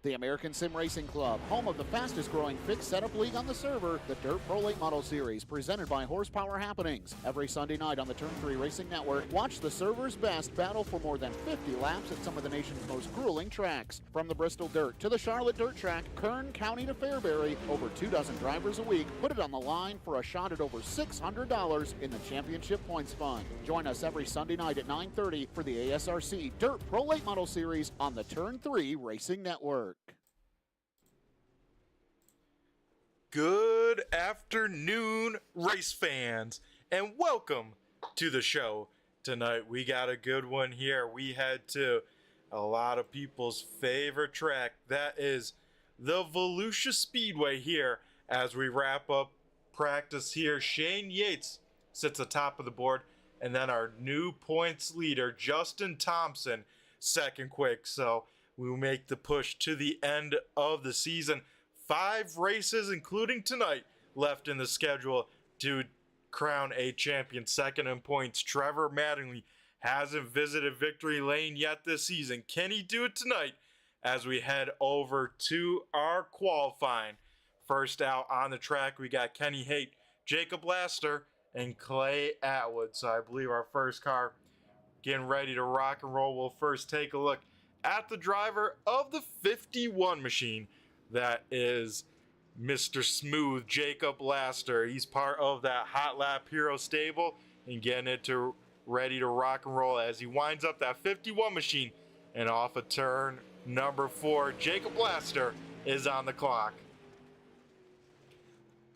The American Sim Racing Club, home of the fastest growing fixed setup league on the server, the Dirt Pro Late Model Series, presented by Horsepower Happenings. Every Sunday night on the Turn 3 Racing Network, watch the server's best battle for more than 50 laps at some of the nation's most grueling tracks. From the Bristol Dirt to the Charlotte Dirt Track, Kern County to Fairbury, over 24 drivers a week put it on the line for a shot at over $600 in the championship points fund. Join us every Sunday night at 9:30 for the ASRC Dirt Pro Late Model Series on the Turn 3 Racing Network. Good afternoon, race fans, and welcome to the show. Tonight we got a good one here. We head to a lot of people's favorite track, that is the Volusia Speedway here. As we wrap up practice here, Shane Yates sits atop of the board, and then our new points leader, Justin Thompson, second quick. So we will make the push to the end of the season. 5 races, including tonight, left in the schedule to crown a champion. Second in points, Trevor Mattingly hasn't visited victory lane yet this season. Can he do it tonight as we head over to our qualifying? First out on the track, we got Kenny Haight, Jacob Laster, and Clay Atwood. So I believe our first car getting ready to rock and roll. We'll first take a look at the driver of the 51 machine. That is Mr. Smooth, Jacob Laster. He's part of that HotLap Heros stable and getting it ready to rock and roll as he winds up that 51 machine. And off of turn number 4, Jacob Laster is on the clock.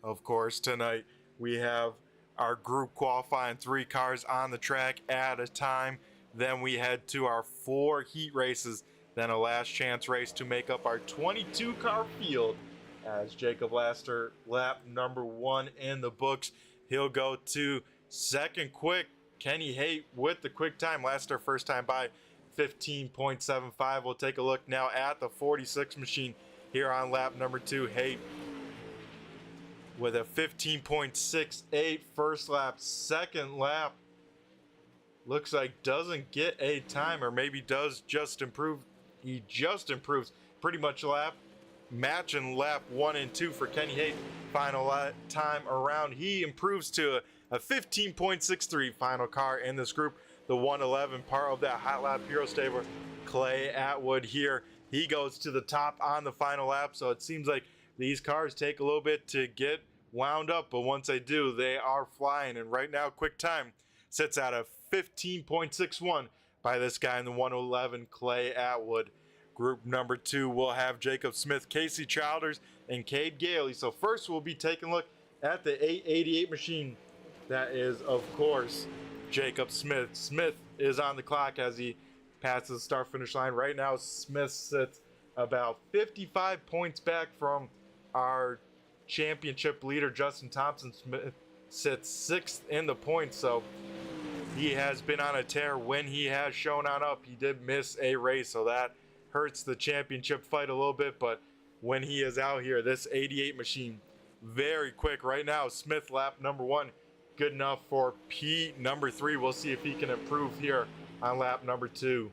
Of course, tonight we have our group qualifying 3 cars on the track at a time. Then we head to our 4 heat races, then a last chance race to make up our 22 car field. As Jacob Laster, lap number 1 in the books, he'll go to second quick. Kenny Haight with the quick time. Laster first time by 15.75. We'll take a look now at the 46 machine here on lap number 2. Haight with a 15.68 first lap. Second lap looks like doesn't get a time, or maybe does just improve. He just improves pretty much lap, matching lap 1 and 2 for Kenny Haight. Final time around, he improves to a 15.63. Final car in this group, the 111, part of that HotLap Hero stable. Clay Atwood here, he goes to the top on the final lap. So it seems like these cars take a little bit to get wound up, but once they do, they are flying. And right now, quick time sits at a 15.61 by this guy in the 111, Clay Atwood. Group number 2 will have Jacob Smith, Casey Childers, and Cade Gailey. So first we'll be taking a look at the 888 machine. That is, of course, Jacob Smith. Smith is on the clock as he passes the start-finish line. Right now, Smith sits about 55 points back from our championship leader, Justin Thompson. Smith sits 6th in the points, so he has been on a tear when he has shown on up. He did miss a race, so that hurts the championship fight a little bit, but when he is out here, this 88 machine, very quick. Right now, Smith lap number 1, good enough for P number 3. We'll see if he can improve here on lap number 2.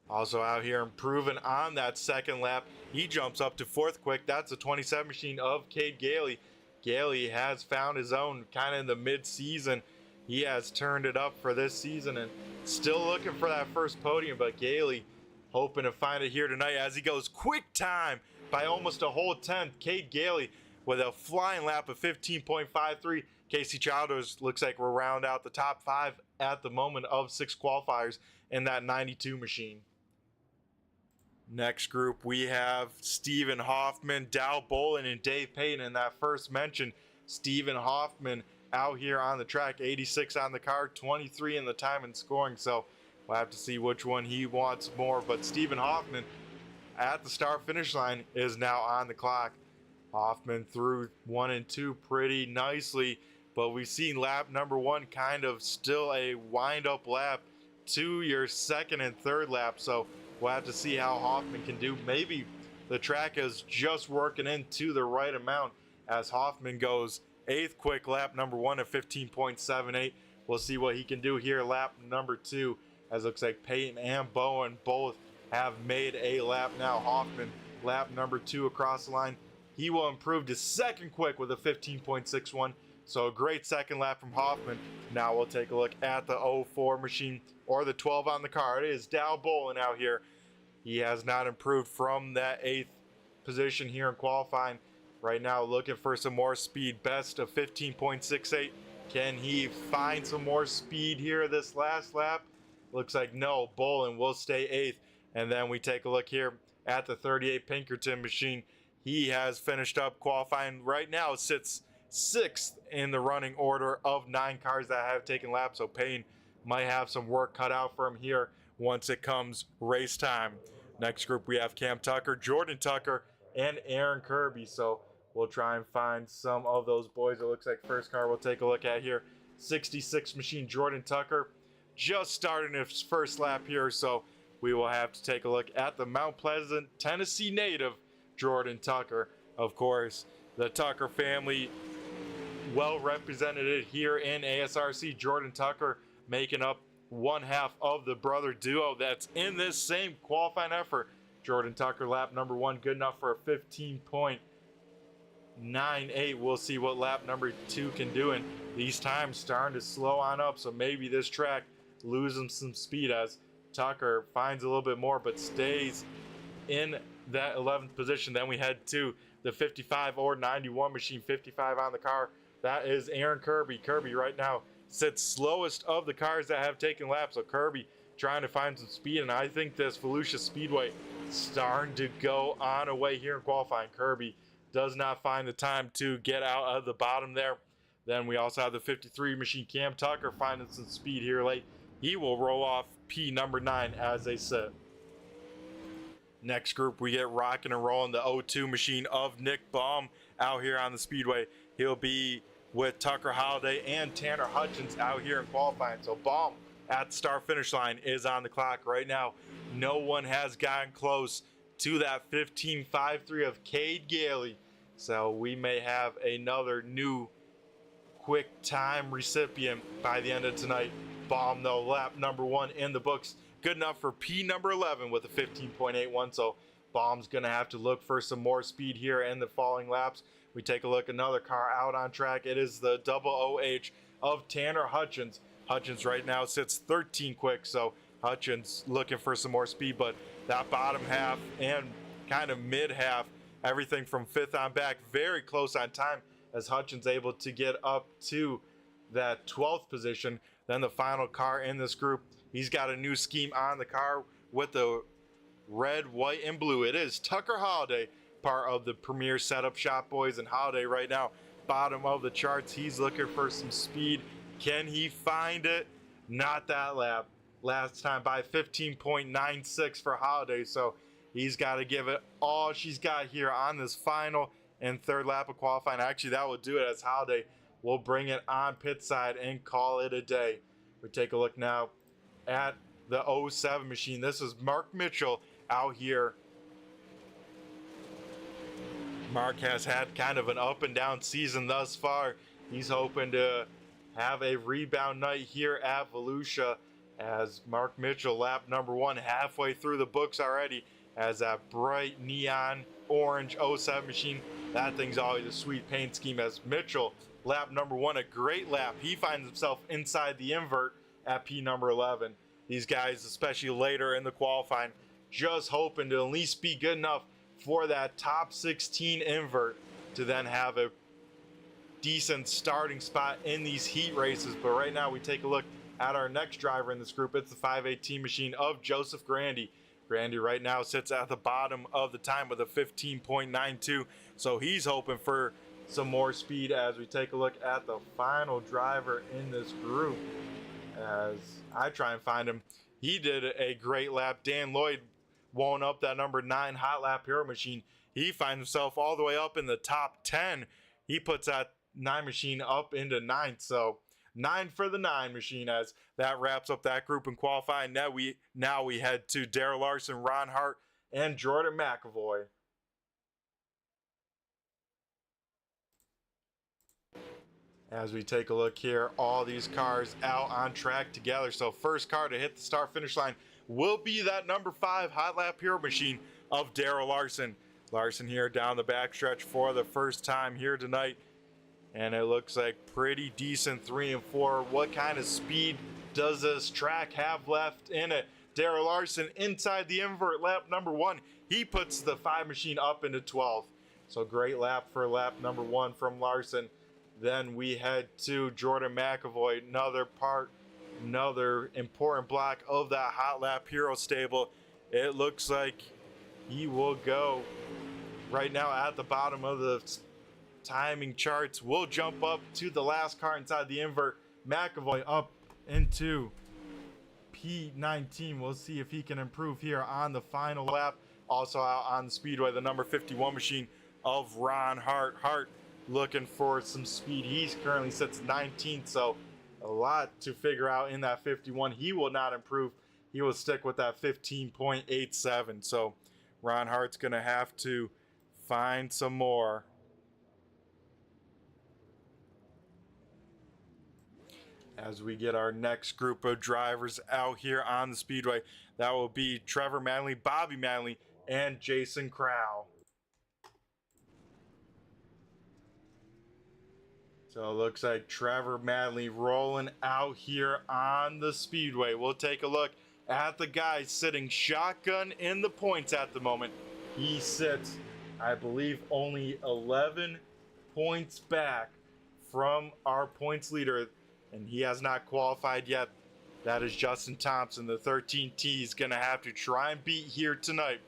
Also out here improving on that second lap, he jumps up to 4th quick. That's the 27 machine of Cade Gailey. Gailey has found his own kind of in the mid-season. He has turned it up for this season and still looking for that first podium, but Gailey hoping to find it here tonight as he goes quick time by almost a whole 10th. Cade Gailey with a flying lap of 15.53. Casey Childers looks like we'll round out the top 5 at the moment of 6 qualifiers in that 92 machine. Next group, we have Stephen Hoffman, Dow Bolin, and Dave Payton. In that first mention, Stephen Hoffman out here on the track, 86 on the car, 23 in the time and scoring. So we'll have to see which one he wants more. But Stephen Hoffman at the start-finish line is now on the clock. Hoffman through 1 and 2 pretty nicely, but we've seen lap number 1 kind of still a wind-up lap to your second and third lap. So we'll have to see how Hoffman can do. Maybe the track is just working into the right amount as Hoffman goes 8th quick, lap number 1 at 15.78. We'll see what he can do here lap number 2, as it looks like Peyton and Bowen both have made a lap now. Hoffman, lap number 2 across the line. He will improve to second quick with a 15.61. So a great second lap from Hoffman. Now we'll take a look at the 04 machine, or the 12 on the car. It is Dow Bolin out here. He has not improved from that 8th position here in qualifying. Right now looking for some more speed. Best of 15.68. Can he find some more speed here this last lap? Looks like no. Bolin will stay 8th. And then we take a look here at the 38 Pinkerton machine. He has finished up qualifying. Right now sits 6th in the running order of 9 cars that have taken laps. So Payne might have some work cut out for him here once it comes race time. Next group we have Cam Tucker, Jordan Tucker, and Aaron Kirby. So we'll try and find some of those boys. It looks like first car we'll take a look at here, 66 machine Jordan Tucker, just starting his first lap here. So we will have to take a look at the Mount Pleasant, Tennessee native Jordan Tucker. Of course, the Tucker family well represented here in ASRC. Jordan Tucker making up one half of the brother duo that's in this same qualifying effort. Jordan Tucker, lap number 1, good enough for a 15.98. We'll see what lap number 2 can do, and these times starting to slow on up, so maybe this track losing some speed as Tucker finds a little bit more but stays in that 11th position. Then we head to the 55 or 91 machine, 55 on the car. That is Aaron Kirby. Kirby right now sits slowest of the cars that have taken laps. So Kirby trying to find some speed, and I think this Volusia Speedway starting to go on away here in qualifying. Kirby does not find the time to get out of the bottom there. Then we also have the 53 machine, Cam Tucker, finding some speed here late. He will roll off P number 9 as they sit. Next group, we get rocking and rolling the 02 machine of Nick Baum out here on the speedway. He'll be with Tucker Holliday and Tanner Hutchins out here in qualifying. So Baum at the start finish line is on the clock right now. No one has gotten close to that 15.53 of Cade Gailey. So we may have another new quick time recipient by the end of tonight. Baum though, lap number 1 in the books. Good enough for P number 11 with a 15.81. So Baum's going to have to look for some more speed here in the following laps. We take a look, another car out on track. It is the double OH of Tanner Hutchins. Hutchins right now sits 13 quick, so Hutchins looking for some more speed, but that bottom half and kind of mid half, everything from 5th on back, very close on time as Hutchins able to get up to that 12th position. Then the final car in this group, he's got a new scheme on the car with the red, white, and blue. It is Tucker Holliday, part of the Premier Setup Shop boys, and Holliday right now bottom of the charts. He's looking for some speed. Can he find it? Not that lap. Last time by 15.96 for Holliday, so he's got to give it all she's got here on this final and 3rd lap of qualifying. Actually, that will do it as Holliday will bring it on pit side and call it a day. We take a look now at the 07 machine. This is Mark Mitchell out here. Mark has had kind of an up and down season thus far. He's hoping to have a rebound night here at Volusia as Mark Mitchell, lap number 1, halfway through the books already, as that bright neon orange 07 machine. That thing's always a sweet paint scheme as Mitchell, lap number 1, a great lap. He finds himself inside the invert at P number 11. These guys, especially later in the qualifying, just hoping to at least be good enough for that top 16 invert to then have a decent starting spot in these heat races. But right now we take a look at our next driver in this group. It's the 518 machine of Joseph Grandy. Grandy right now sits at the bottom of the time with a 15.92, so he's hoping for some more speed as we take a look at the final driver in this group. As I try and find him, he did a great lap. Dan Lloyd won up that number 9 HotLap Hero machine. He finds himself all the way up in the top 10. He puts that 9 machine up into 9th. So 9 for the 9 machine as that wraps up that group in qualifying. Now we head to Darrell Larson, Ron Hart, and Jordan McAvoy. As we take a look here, all these cars out on track together. So first car to hit the start finish line will be that number 5 HotLap Hero machine of Daryl Larson. Larson here down the backstretch for the first time here tonight. And it looks like pretty decent 3 and 4. What kind of speed does this track have left in it? Daryl Larson inside the invert, lap number 1. He puts the 5 machine up into 12th. So great lap for lap number 1 from Larson. Then we head to Jordan McAvoy, another important block of that HotLap Hero stable. It looks like he will go right now at the bottom of the timing charts. We'll jump up to the last car inside the invert. McAvoy up into P19. We'll see if he can improve here on the final lap. Also out on the speedway, the number 51 machine of Ron Hart. Hart looking for some speed. He's currently sits 19th, so a lot to figure out in that 51. He will not improve. He will stick with that 15.87. So Ron Hart's going to have to find some more. As we get our next group of drivers out here on the speedway, that will be Trevor Manley, Bobby Manley, and Jason Crow. So it looks like Trevor Manley rolling out here on the speedway. We'll take a look at the guy sitting shotgun in the points at the moment. He sits, I believe, only 11 points back from our points leader, and he has not qualified yet. That is Justin Thompson. The 13T is going to have to try and beat here tonight.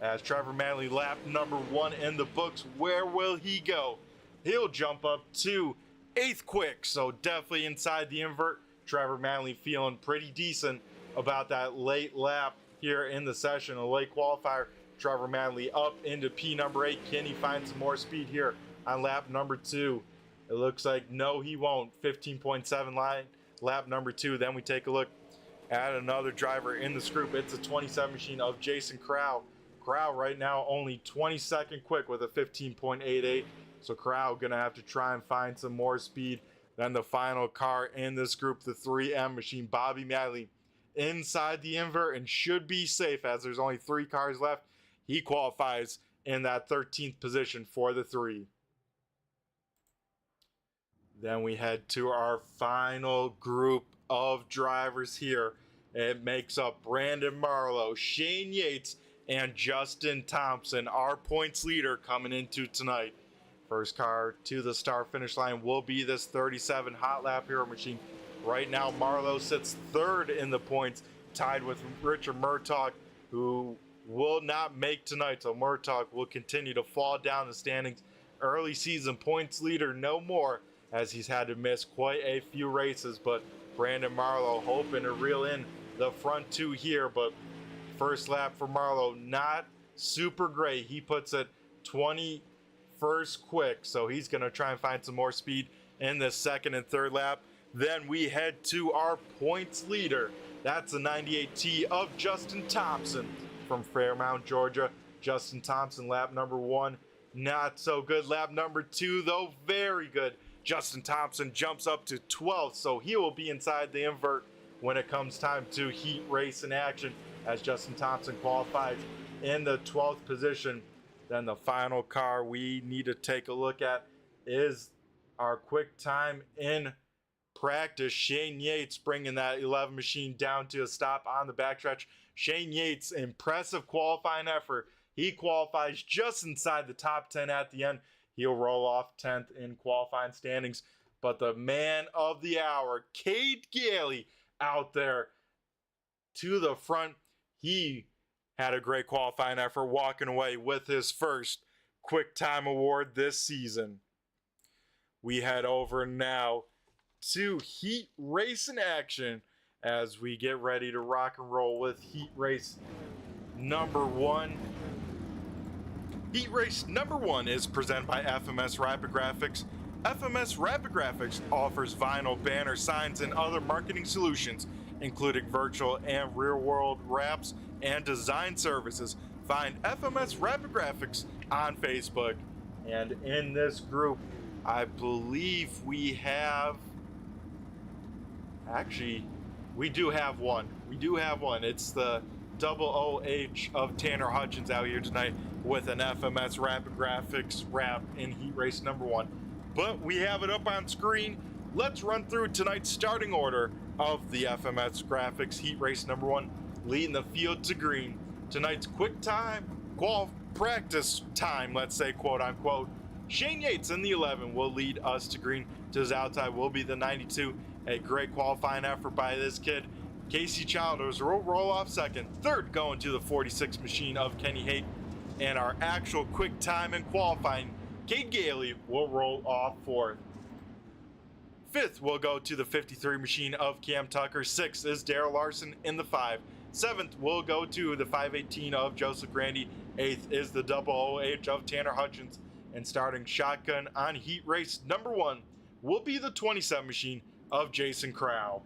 As Trevor Manley, lap number 1 in the books. Where will he go? He'll jump up to 8th quick, so definitely inside the invert. Trevor Manley feeling pretty decent about that late lap here in the session, a late qualifier. Trevor Manley up into P number 8. Can he find some more speed here on lap number 2? It looks like no, he won't. 15.7 line, lap number 2. Then we take a look at another driver in this group. It's a 27 machine of Jason Crow. Crow right now only 22nd quick with a 15.88. So Crow gonna have to try and find some more speed. Then the final car in this group, the 3M machine, Bobby Manley, inside the invert and should be safe as there's only 3 cars left. He qualifies in that 13th position for the 3. Then we head to our final group of drivers here. It makes up Brandon Marlowe, Shane Yates, and Justin Thompson, our points leader coming into tonight. First car to the start finish line will be this 37 HotLap Hero machine. Right now, Marlowe sits 3rd in the points, tied with Richard Murtaugh, who will not make tonight. So Murtaugh will continue to fall down the standings. Early season points leader no more, as he's had to miss quite a few races. But Brandon Marlowe hoping to reel in the front 2 here. But first lap for Marlowe, not super great. He puts it 21st quick, so he's going to try and find some more speed in the 2nd and 3rd lap. Then we head to our points leader. That's the 98T of Justin Thompson from Fairmount, Georgia. Justin Thompson, lap number 1, not so good. Lap number 2, though, very good. Justin Thompson jumps up to 12th, so he will be inside the invert when it comes time to heat race in action, as Justin Thompson qualifies in the 12th position. Then the final car we need to take a look at is our quick time in practice. Shane Yates bringing that 11 machine down to a stop on the backstretch. Shane Yates, impressive qualifying effort. He qualifies just inside the top 10 at the end. He'll roll off 10th in qualifying standings. But the man of the hour, Cade Gailey, out there to the front. He had a great qualifying effort, walking away with his first quick time award this season. We head over now to heat race in action as we get ready to rock and roll with heat race number 1. Heat race number 1 is presented by FMS Rapid Graphixs. FMS Rapid Graphixs offers vinyl, banner, signs, and other marketing solutions, including virtual and real-world wraps and design services. Find FMS Rapid Graphixs on Facebook. And in this group, I believe we have... Actually, we do have one. We do have one. It's the double OH of Tanner Hutchins out here tonight with an FMS Rapid Graphixs wrap in heat race number 1. But we have it up on screen. Let's run through tonight's starting order of the FMS Rapid heat race number 1, leading the field to green. Tonight's quick time, practice time, let's say, quote unquote. Shane Yates in the 11 will lead us to green. To his outside will be the 92. A great qualifying effort by this kid. Casey Childers will roll off second. Third going to the 46 machine of Kenny Haight. And our actual quick time in qualifying, Cade Gailey will roll off fourth. Fifth will go to the 53 machine of Cam Tucker. Sixth is Daryl Larson in the 5. Seventh will go to the 518 of Joseph Grandy. Eighth is the double OH of Tanner Hutchins. And starting shotgun on heat race number 1 will be the 27 machine of Jason Crow.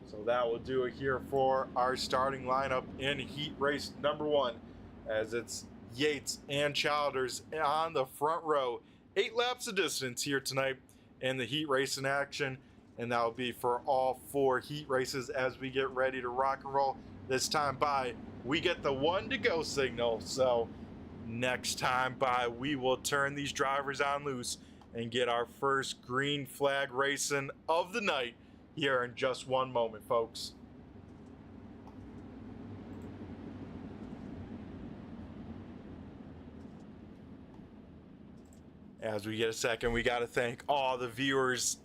So that will do it here for our starting lineup in heat race number 1, as it's Yates and Childers on the front row. 8 laps of distance here tonight in the heat race in action, and that will be for all 4 heat races as we get ready to rock and roll. This time by, we get the 1 to go signal, so next time by, we will turn these drivers on loose and get our first green flag racing of the night here in just one moment, folks. As we get a second, we got to thank all the viewers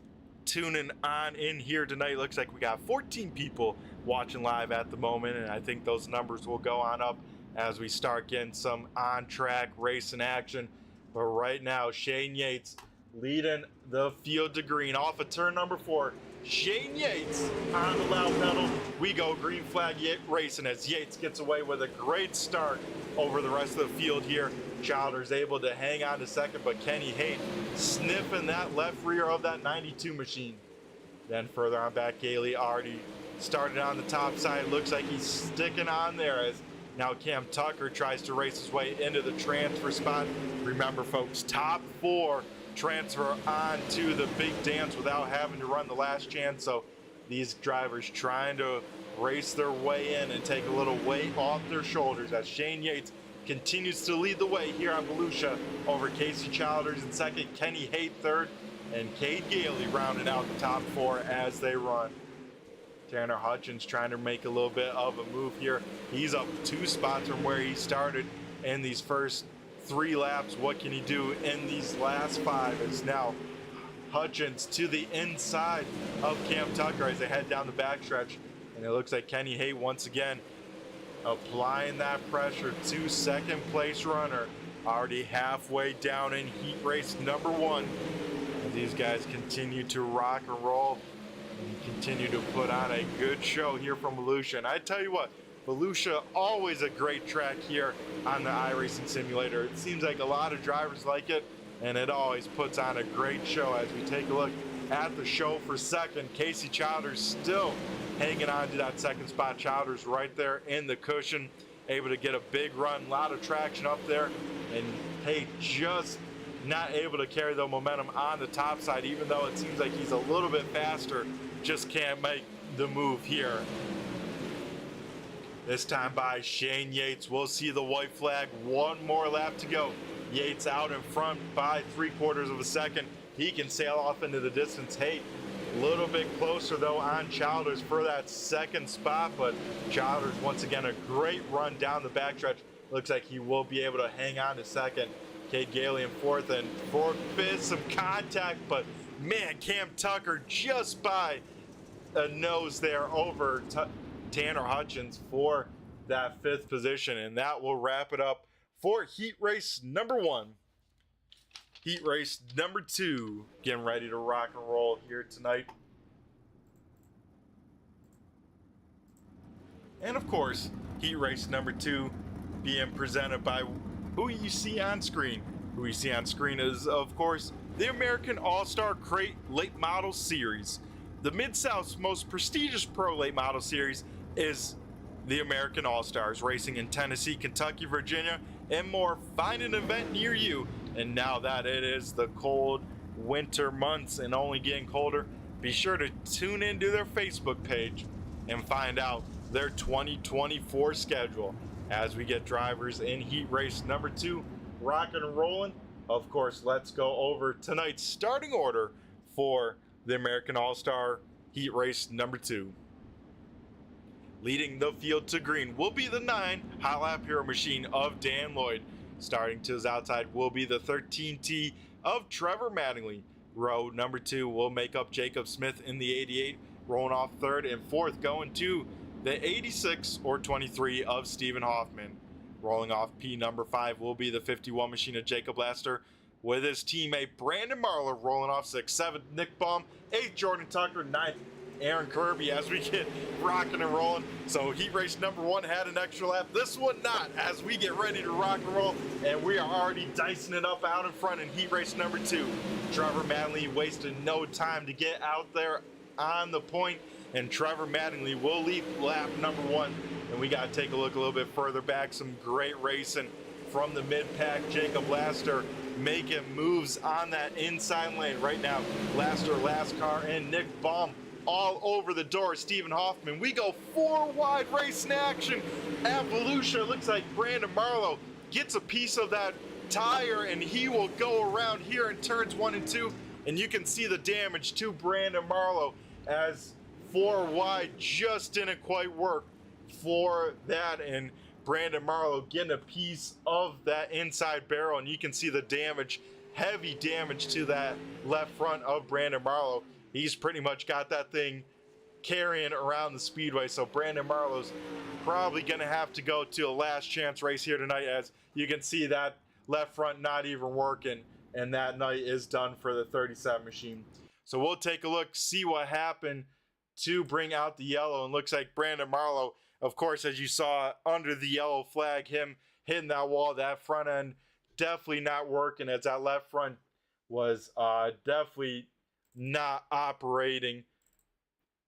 tuning on in here tonight. Looks like we got 14 people watching live at the moment, and I think those numbers will go on up as we start getting some on-track racing action. But right now, Shane Yates leading the field to green off of turn number 4. Shane Yates on the loud pedal. We go green flag racing as Yates gets away with a great start over the rest of the field here. Childers able to hang on to second, but Kenny Haight sniffing that left rear of that 92 machine. Then further on back, Gailey already started on the top side. Looks like he's sticking on there as now Cam Tucker tries to race his way into the transfer spot. Remember, folks, top 4 transfer on to the big dance without having to run the last chance. So these drivers trying to race their way in and take a little weight off their shoulders as Shane Yates continues to lead the way here on Volusia over Casey Childers in second, Kenny Haight third, and Cade Gailey rounding out the top 4 as they run. Tanner Hutchins trying to make a little bit of a move here. He's up 2 spots from where he started in these first 3 laps. What can he do in these last 5? Is now Hutchins to the inside of Cam Tucker as they head down the backstretch. And it looks like Kenny Haight once again applying that pressure to second place runner. Already halfway down in heat race number 1. As these guys continue to rock and roll and continue to put on a good show here from Volusia. And I tell you what, Volusia, always a great track here on the iRacing simulator. It seems like a lot of drivers like it, and it always puts on a great show. As we take a look at the show for second, Casey Childers still hanging on to that second spot. Childers right there in the cushion, able to get a big run, a lot of traction up there, and hey, just not able to carry the momentum on the top side, even though it seems like he's a little bit faster, just can't make the move here. This time by Shane Yates, we'll see the white flag, 1 more lap to go. Yates out in front by 3/4 of a second. He can sail off into the distance. Haight a little bit closer though on Childers for that second spot, but Childers once again a great run down the backstretch. Looks like he will be able to hang on to second. Cade Gailey in fourth, and fourth fifth, some contact, but man, Cam Tucker just by a nose there over Tanner Hutchins for that 5th position, and that will wrap it up for heat race number 1. Heat race number 2, getting ready to rock and roll here tonight. And of course, heat race number 2 being presented by who you see on screen. Who you see on screen is, of course, the American All-Star Crate Late Model Series. The Mid-South's most prestigious pro late model series is the American All-Stars, racing in Tennessee, Kentucky, Virginia, and more. Find an event near you. And now that it is the cold winter months and only getting colder, be sure to tune into their Facebook page and find out their 2024 schedule as we get drivers in heat race number 2 rocking and rolling. Of course, let's go over tonight's starting order for the American All-Star heat race number 2. Leading the field to green will be the 9 HotLap Hero machine of Dan Lloyd. Starting to his outside will be the 13T of Trevor Mattingly. Row number 2 will make up Jacob Smith in the 88, rolling off 3rd, and 4th going to the 86 or 23 of Stephen Hoffman. Rolling off P number 5 will be the 51 machine of Jacob Laster, with his teammate Brandon Marlowe rolling off 6th, 7th Nick Baum, 8th Jordan Tucker, 9th Aaron Kirby as we get rocking and rolling. So heat race number 1 had an extra lap. This one not, as we get ready to rock and roll, and we are already dicing it up out in front in heat race number 2. Trevor Mattingly wasted no time to get out there on the point, and Trevor Mattingly will lead lap number 1. And we got to take a look a little bit further back. Some great racing from the mid-pack. Jacob Laster making moves on that inside lane right now. Laster, last car, and Nick Baum all over the door. Stephen Hoffman. We go 4 wide race in action at Volusia. It looks like Brandon Marlowe gets a piece of that tire, and he will go around here in turns 1 and 2. And you can see the damage to Brandon Marlowe as 4 wide just didn't quite work for that, and Brandon Marlowe getting a piece of that inside barrel, and you can see the damage, heavy damage to that left front of Brandon Marlowe. He's pretty much got that thing carrying around the speedway, so Brandon Marlowe's probably going to have to go to a last chance race here tonight, as you can see that left front not even working, and that night is done for the 37 machine. So we'll take a look, see what happened to bring out the yellow, and looks like Brandon Marlowe, of course, as you saw under the yellow flag, him hitting that wall, that front end definitely not working, as that left front was definitely not operating.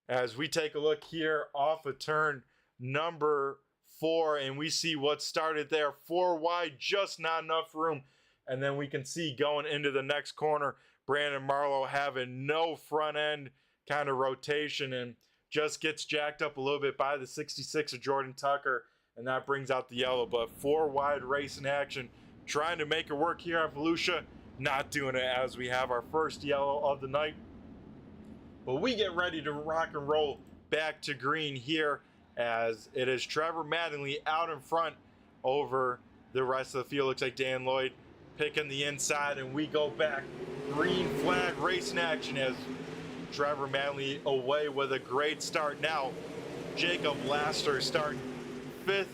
As we take a look here off of turn number 4, and we see what started there, 4 wide, just not enough room. And then we can see going into the next corner, Brandon Marlowe having no front end kind of rotation, and just gets jacked up a little bit by the 66 of Jordan Tucker, and that brings out the yellow. But 4 wide race in action, trying to make it work here at Volusia, not doing it, as we have our first yellow of the night. But we get ready to rock and roll back to green here, as it is Trevor Mattingly out in front over the rest of the field. Looks like Dan Lloyd picking the inside, and we go back. Green flag race in action as Trevor Mattingly away with a great start. Now Jacob Laster starting 5th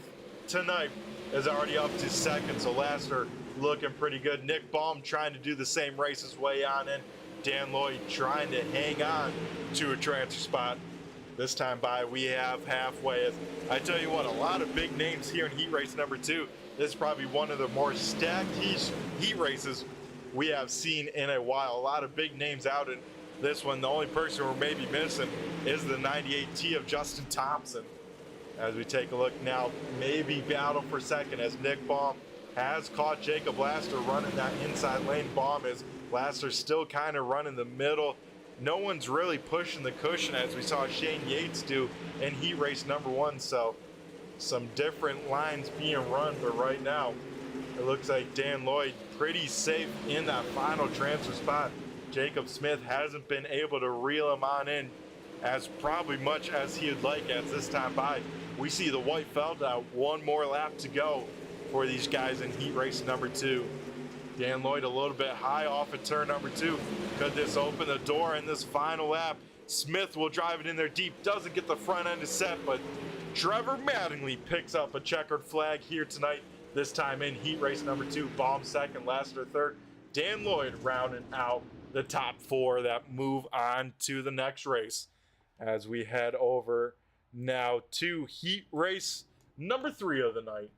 tonight is already up to 2nd, so Laster looking pretty good. Nick Baum trying to do the same race his way on in. Dan Lloyd trying to hang on to a transfer spot. This time by we have halfway. As I tell you what, a lot of big names here in heat race number 2. This is probably one of the more stacked heat races we have seen in a while. A lot of big names out in this one. The only person we're maybe missing is the 98T of Justin Thompson. As we take a look now, maybe battle for 2nd, as Nick Baum has caught Jacob Laster running that inside lane. Baum is Laster still kind of running the middle. No one's really pushing the cushion, as we saw Shane Yates do in heat race number 1. So some different lines being run, but right now it looks like Dan Lloyd pretty safe in that final transfer spot. Jacob Smith hasn't been able to reel him on in as probably much as he would like, as this time by we see the white felt out. 1 more lap to go for these guys in heat race number 2. Dan Lloyd a little bit high off of turn number 2. Could this open the door in this final lap? Smith will drive it in there deep, doesn't get the front end to set, but Trevor Mattingly picks up a checkered flag here tonight, this time in heat race number 2. Baum 2nd, Laster 3rd. Dan Lloyd rounding out the top 4 that move on to the next race, as we head over now to heat race number 3 of the night.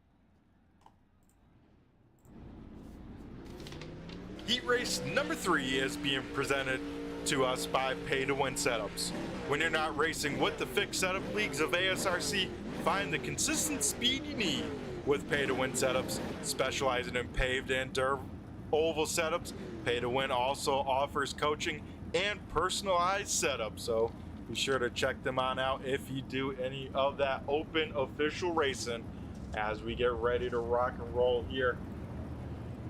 Heat race number 3 is being presented to us by Pay to Win Setups. When you're not racing with the fixed setup leagues of ASRC, find the consistent speed you need with Pay to Win Setups. Specializing in paved and dirt oval setups, Pay to Win also offers coaching and personalized setups. So Be sure to check them on out if you do any of that open official racing as we get ready to rock and roll here.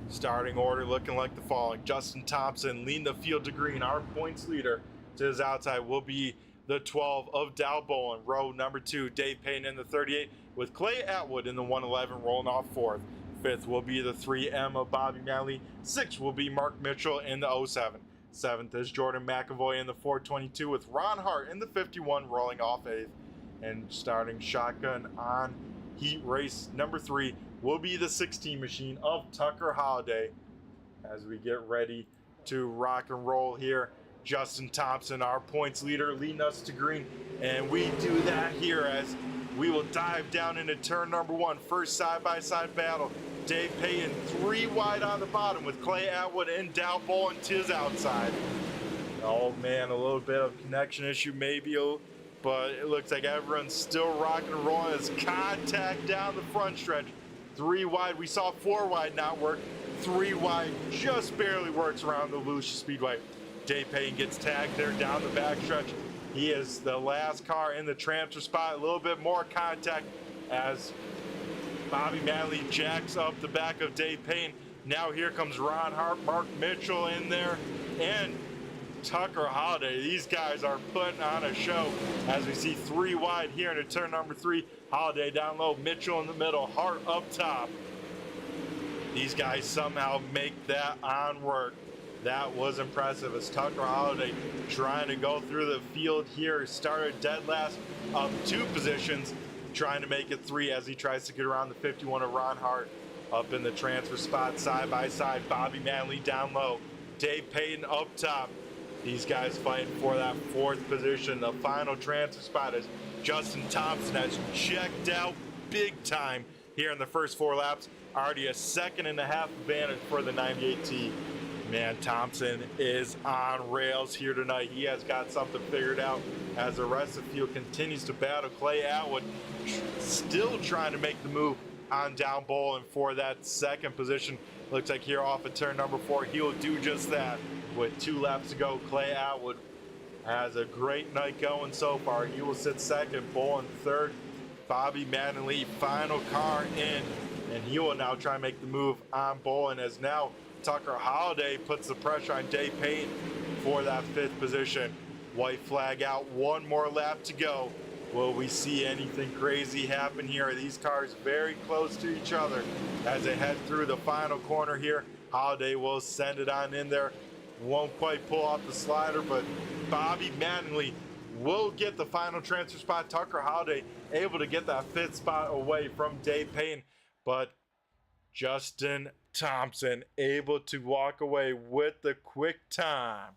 Starting order looking like the following. Justin Thompson leading the field to green. Our points leader to his outside will be the 12 of Dow Bolin. Row number 2, Dave Payne in the 38 with Clay Atwood in the 111 rolling off 4th. 5th will be the 3M of Bobby Manley. 6th will be Mark Mitchell in the 07. 7th is Jordan McAvoy in the 422 with Ron Hart in the 51 rolling off 8th. And starting shotgun on heat race number 3 will be the 16 machine of Tucker Holliday as we get ready to rock and roll here. Justin Thompson, our points leader, leading us to green, and we do that here as we will dive down into turn number 1. First side-by-side battle. Dave Payton 3 wide on the bottom with Clay Atwood and Dow Bolin to his outside. Oh man, a little bit of connection issue maybe, but it looks like everyone's still rocking and rolling as contact down the front stretch. 3 wide, we saw 4 wide not work. 3 wide just barely works around the Volusia Speedway. Dave Payton gets tagged there down the backstretch. He is the last car in the transfer spot. A little bit more contact as Bobby Manley jacks up the back of Dave Payton. Now here comes Ron Hart, Mark Mitchell in there, and Tucker Holliday. These guys are putting on a show as we see 3 wide here into turn number 3. Holliday down low, Mitchell in the middle, Hart up top. These guys somehow make that on work. That was impressive as Tucker Holliday trying to go through the field here. Started dead last up 2 positions, trying to make it 3 as he tries to get around the 51 of Ron Hart. Up in the transfer spot, side by side, Bobby Manley down low, Dave Payton up top. These guys fighting for that 4th position. The final transfer spot is Justin Thompson has checked out big time here in the first 4 laps. Already a 2.5 advantage for the 98T. Man, Thompson is on rails here tonight. He has got something figured out as the rest of the field continues to battle. Clay Atwood still trying to make the move on Down Bolin for that 2nd position. Looks like here off of turn number 4, he will do just that. With 2 laps to go, Clay Atwood has a great night going so far. He will sit 2nd, Bolin 3rd. Bobby Manley, final car in, and he will now try and make the move on Bolin as now Tucker Holliday puts the pressure on Dave Payton for that 5th position. White flag out, 1 more lap to go. Will we see anything crazy happen here? Are these cars very close to each other as they head through the final corner here? Holliday will send it on in there. Won't quite pull off the slider, but Bobby Manley will get the final transfer spot. Tucker Holliday able to get that 5th spot away from Dave Payton, but Justin Thompson able to walk away with the quick time.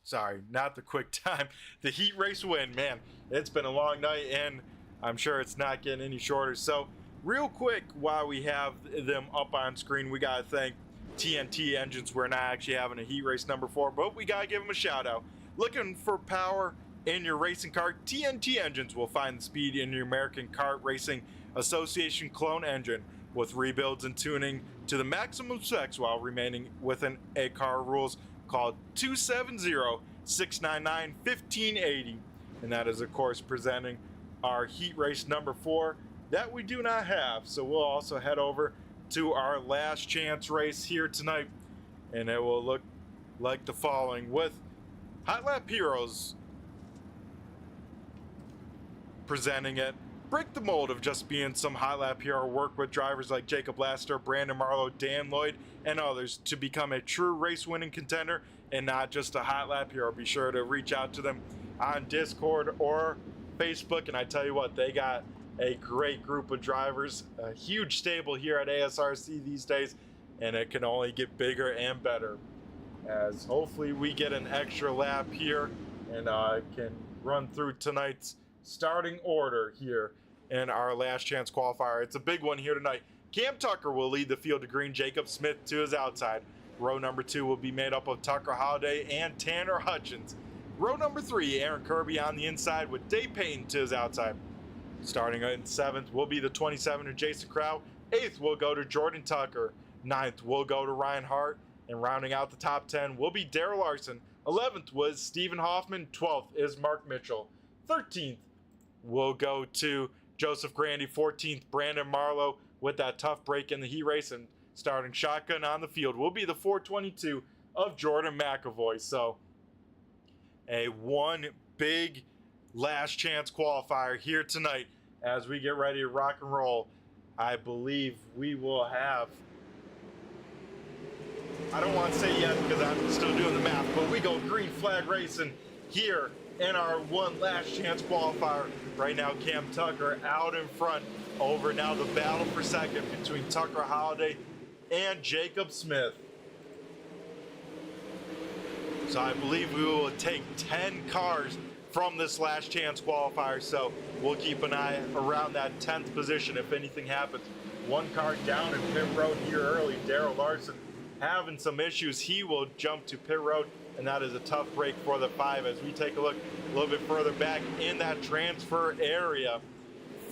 Sorry, not the quick time. The heat race win. Man, it's been a long night, and I'm sure it's not getting any shorter. So, real quick, while we have them up on screen, we got to thank TNT Engines. We're not actually having a heat race number 4, but we got to give them a shout out. Looking for power in your racing car? TNT Engines will find the speed in your American Kart Racing Association clone engine with rebuilds and tuning to the maximum specs while remaining within ACAR rules. Called 270-699-1580, and that is of course presenting our heat race number 4 that we do not have. So we'll also head over to our last chance race here tonight, and it will look like the following with HotLap Heros presenting it. Break the mold of just being some HotLap Hero. Work with drivers like Jacob Laster, Brandon Marlowe, Dan Lloyd, and others to become a true race-winning contender and not just a HotLap Hero. Be sure to reach out to them on Discord or Facebook, and I tell you what, they got a great group of drivers, a huge stable here at ASRC these days, and it can only get bigger and better as hopefully we get an extra lap here and can run through tonight's starting order here in our last chance qualifier. It's a big one here tonight. Cam Tucker will lead the field to green, Jacob Smith to his outside. Row number 2 will be made up of Tucker Holliday and Tanner Hutchins. Row number 3, Aaron Kirby on the inside with Dave Payton to his outside. Starting in 7th will be the 27 of Jason Crow. 8th will go to Jordan Tucker. 9th will go to Ryan Hart. And rounding out the top 10 will be Darrell Larson. 11th was Stephen Hoffman. 12th is Mark Mitchell. 13th will go to Joseph Grandy. 14th, Brandon Marlowe with that tough break in the heat race. And starting shotgun on the field will be the 422 of Jordan McAvoy. So a one big last chance qualifier here tonight as we get ready to rock and roll. I believe we will have, I don't want to say yet because I'm still doing the math, but we go green flag racing here in our one last chance qualifier. Right now, Cam Tucker out in front over now the battle for second between Tucker Holliday and Jacob Smith. So I believe we will take 10 cars from this last chance qualifier, so we'll keep an eye around that 10th position if anything happens. One car down in pit road here early. Darrell Larson having some issues. He will jump to pit road, and that is a tough break for the 5 as we take a look a little bit further back in that transfer area.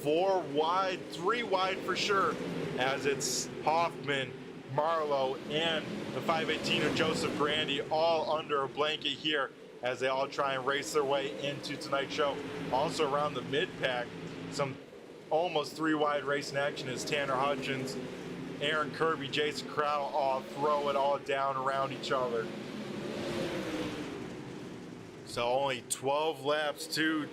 4 wide, 3 wide for sure, as it's Hoffman, Marlowe, and the 518 of Joseph Grandy all under a blanket here as they all try and race their way into tonight's show. Also around the mid-pack, some almost 3 wide racing action as Tanner Hutchins, Aaron Kirby, Jason Crowell all throw it all down around each other. So only 12 laps to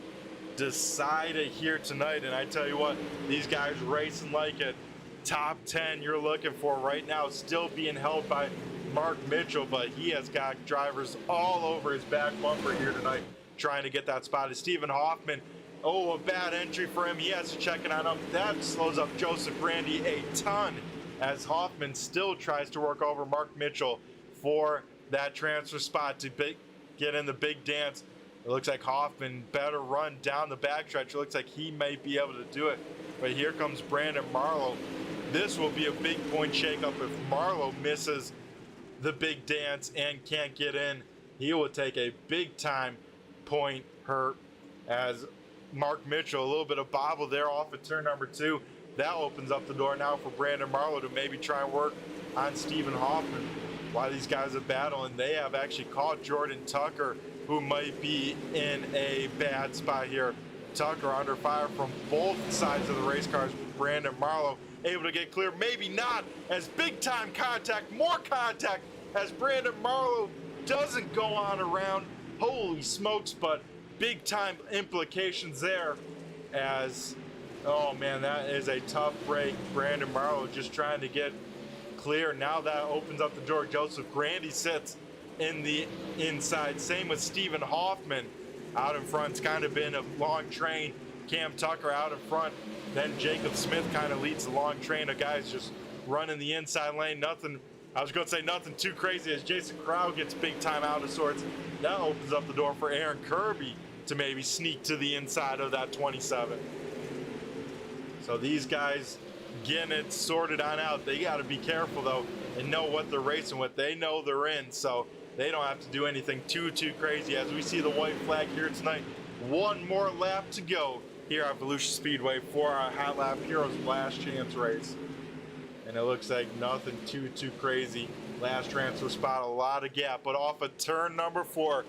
decide it here tonight, and I tell you what, these guys racing like it. Top 10 you're looking for right now, still being held by Mark Mitchell, but he has got drivers all over his back bumper here tonight trying to get that spot. Is Stephen Hoffman. Oh, a bad entry for him. He has to check it on up. That slows up Joseph Grandy a ton as Hoffman still tries to work over Mark Mitchell for that transfer spot to get in the big dance. It looks like Hoffman better run down the backstretch. It looks like he may be able to do it. But here comes Brandon Marlowe. This will be a big point shakeup if Marlowe misses the big dance and can't get in. He will take a big time point hurt as Mark Mitchell, a little bit of bobble there off of turn number 2. That opens up the door now for Brandon Marlowe to maybe try and work on Stephen Hoffman while these guys are battling. They have actually caught Jordan Tucker, who might be in a bad spot here. Tucker under fire from both sides of the race cars. Brandon Marlowe able to get clear, maybe not, as big time contact, more contact as Brandon Marlowe doesn't go on around. Holy smokes, but big time implications there as, oh man, that is a tough break. Brandon Marlowe just trying to get clear. Now that opens up the door. Joseph Grandy sits in the inside. Same with Stephen Hoffman out in front. It's kind of been a long train. Cam Tucker out in front. Then Jacob Smith kind of leads the long train of guys just running the inside lane. Nothing, I was going to say nothing too crazy as Jason Crowell gets big time out of sorts. That opens up the door for Aaron Kirby to maybe sneak to the inside of that 27. So these guys getting it sorted on out. They got to be careful though and know what they're racing with. They know they're in, so they don't have to do anything too crazy as we see the white flag here tonight. One more lap to go here at Volusia Speedway for our HotLap Heros last chance race. And it looks like nothing too crazy. Last transfer spot, a lot of gap, but off of turn number 4,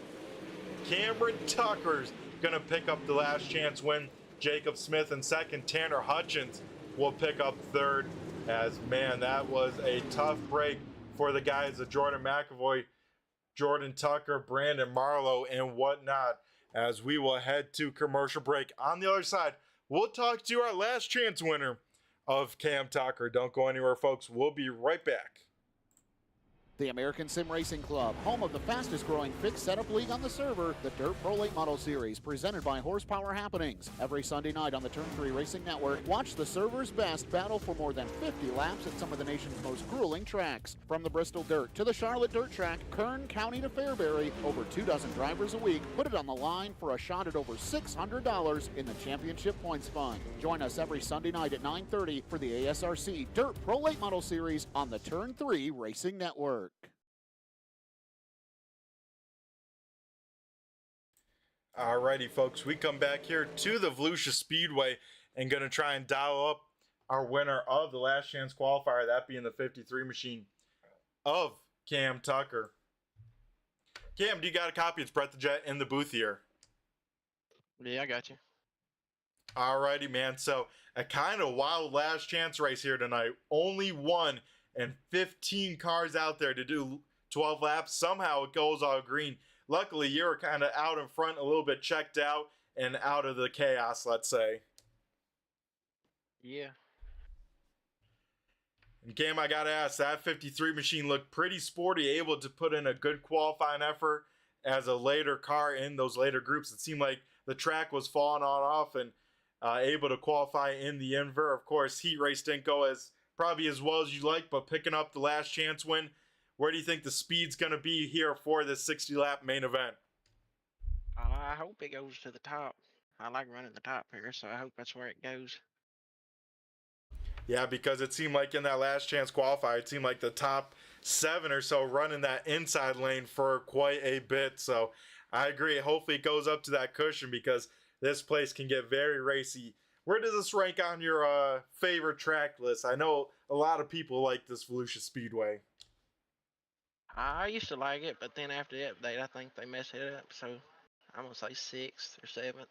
Cameron Tucker's gonna pick up the last chance win. Jacob Smith in second, Tanner Hutchins will pick up third. As man, that was a tough break for the guys of Jordan McAvoy, Jordan Tucker, Brandon Marlowe, and whatnot. As we will head to commercial break. On the other side, we'll talk to our last chance winner of Cam Tucker. Don't go anywhere, folks. We'll be right back. The American Sim Racing Club, home of the fastest growing fixed setup league on the server, the Dirt Pro Late Model Series, presented by Horsepower Happenings. Every Sunday night on the Turn 3 Racing Network, watch the server's best battle for more than 50 laps at some of the nation's most grueling tracks. From the Bristol Dirt to the Charlotte Dirt Track, Kern County to Fairbury, over 24 drivers a week put it on the line for a shot at over $600 in the championship points fund. Join us every Sunday night at 9:30 for the ASRC Dirt Pro Late Model Series on the Turn 3 Racing Network. Alrighty, folks, we come back here to the Volusia Speedway and going to try and dial up our winner of the last chance qualifier, that being the 53 machine of Cam Tucker. Cam, do you got a copy? It's Brett the Jet in the booth here. Yeah, I got you. Alrighty, man. So a kind of wild last chance race here tonight. Only 1 and 15 cars out there to do 12 laps. Somehow it goes all green. Luckily, you're kind of out in front, a little bit checked out and out of the chaos, let's say. Yeah. And Cam, I gotta ask, that 53 machine looked pretty sporty, able to put in a good qualifying effort as a later car in those later groups. It seemed like the track was falling on off and able to qualify in the Inver. Of course, heat race didn't go as probably as well as you like, but picking up the last chance win. Where do you think the speed's gonna be here for this 60 lap main event? I hope it goes to the top. I like running the top here, so I hope that's where it goes. Yeah, because it seemed like in that last chance qualifier, it seemed like the top 7 or so running that inside lane for quite a bit. So I agree. Hopefully it goes up to that cushion because this place can get very racy. Where does this rank on your favorite track list? I know a lot of people like this Volusia Speedway. I used to like it, but then after the update, I think they messed it up. So I'm gonna say 6th or 7th.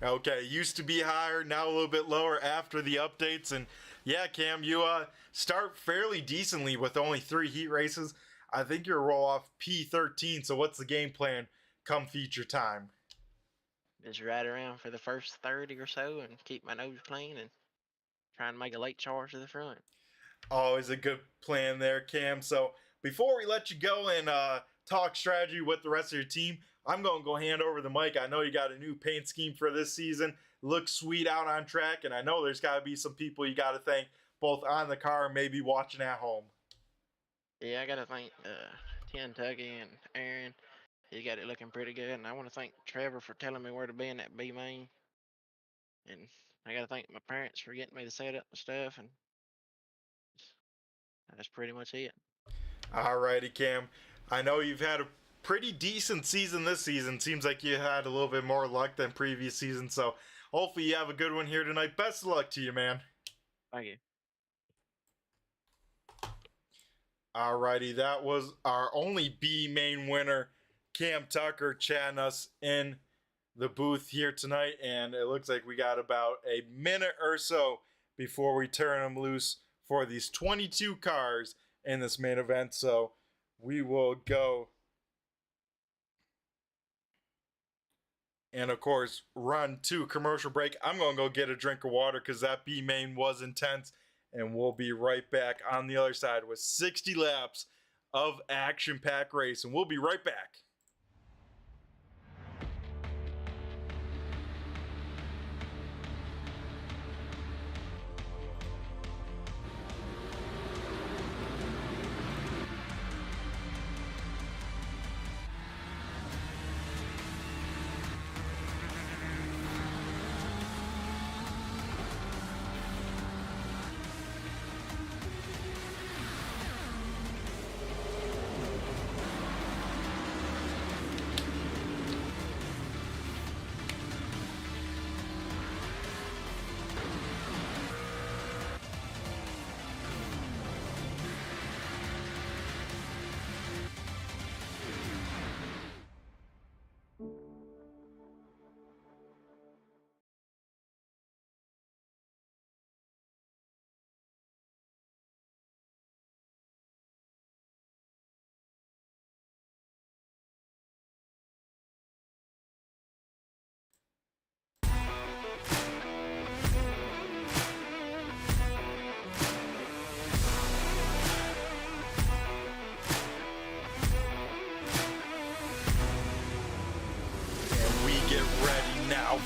Okay, used to be higher, now a little bit lower after the updates. And yeah, Cam, you start fairly decently with only 3 heat races. I think you'll roll off P13. So what's the game plan come feature time? Just ride around for the first 30 or so and keep my nose clean and try and make a late charge to the front. Always a good plan there, Cam. So before we let you go and talk strategy with the rest of your team, I'm going to go hand over the mic. I know you got a new paint scheme for this season. Looks sweet out on track, and I know there's got to be some people you got to thank both on the car and maybe watching at home. Yeah, I got to thank Kentucky and Aaron. He got it looking pretty good, and I want to thank Trevor for telling me where to be in that B main. And I got to thank my parents for getting me the setup and stuff, and that's pretty much it. Alrighty, Cam. I know you've had a pretty decent season this season. Seems like you had a little bit more luck than previous seasons, so hopefully you have a good one here tonight. Best of luck to you, man. Thank you. Alrighty, that was our only B main winner, Cam Tucker, chatting us in the booth here tonight, and it looks like we got about a minute or so before we turn them loose for these 22 cars in this main event. So we will go and of course run to commercial break. I'm gonna go get a drink of water because that B main was intense, and we'll be right back on the other side with 60 laps of action-packed race, and we'll be right back.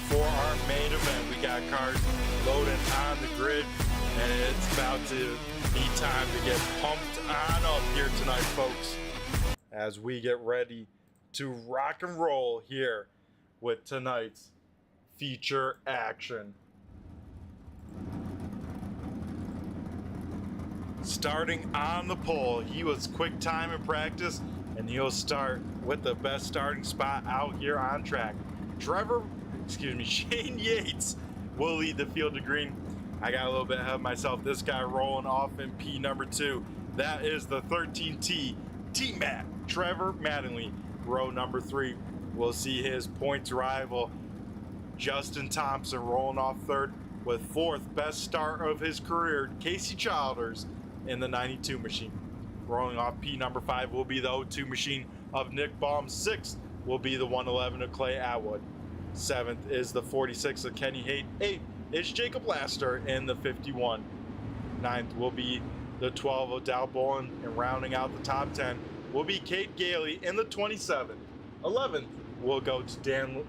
For our main event, we got cars loading on the grid, and it's about to be time to get pumped on up here tonight, folks, as we get ready to rock and roll here with tonight's feature action. Starting on the pole, he was quick time in practice, and he'll start with the best starting spot out here on track. Shane Yates will lead the field to green. I got a little bit ahead of myself. This guy rolling off in P number 2. That is the 13T T-Mac, Trevor Mattingly. Row number 3 will see his points rival, Justin Thompson, rolling off third with 4th best start of his career, Casey Childers, in the 92 machine. Rolling off P number 5 will be the 02 machine of Nick Baum. 6th will be the 111 of Clay Atwood. 7th is the 46 of Kenny Haight. 8th is Jacob Laster in the 51. 9th will be the 12 of Dow Bolin, and rounding out the top 10 will be Kate Gailey in the 27. 11th will go to Dan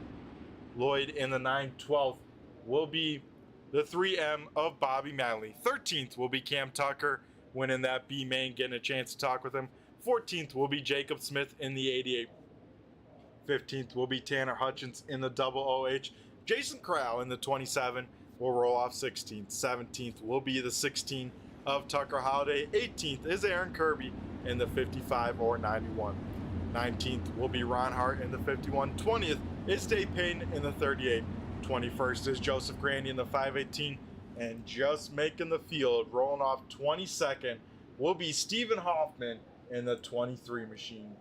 Lloyd in the 9. 12th will be the 3M of Bobby Madley. 13th will be Cam Tucker, winning that B main, getting a chance to talk with him. 14th will be Jacob Smith in the 88. 15th will be Tanner Hutchins in the double OH. Jason Crowell in the 27 will roll off 16th. 17th will be the 16 of Tucker Holiday. 18th is Aaron Kirby in the 55 or 91. 19th will be Ron Hart in the 51. 20th is Dave Payton in the 38. 21st is Joseph Grandy in the 518. And just making the field, rolling off 22nd, will be Stephen Hoffman in the 23 machine.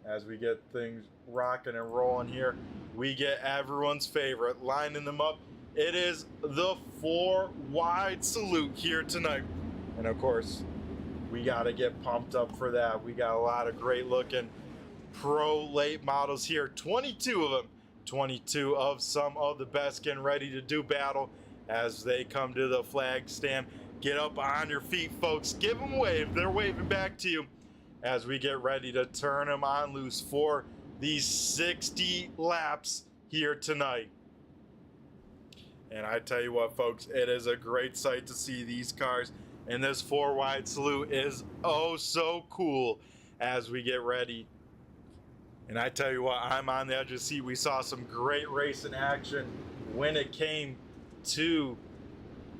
As we get things rocking and rolling here, we get everyone's favorite, lining them up. It is the 4 wide salute here tonight. And of course, we got to get pumped up for that. We got a lot of great looking pro late models here, 22 of them, 22 of some of the best getting ready to do battle as they come to the flag stand. Get up on your feet, folks. Give them a wave. They're waving back to you as we get ready to turn them on loose for these 60 laps here tonight. And I tell you what, folks, it is a great sight to see these cars, and this 4 wide salute is oh so cool as we get ready. And I tell you what, I'm on the edge of the seat. We saw some great racing action when it came to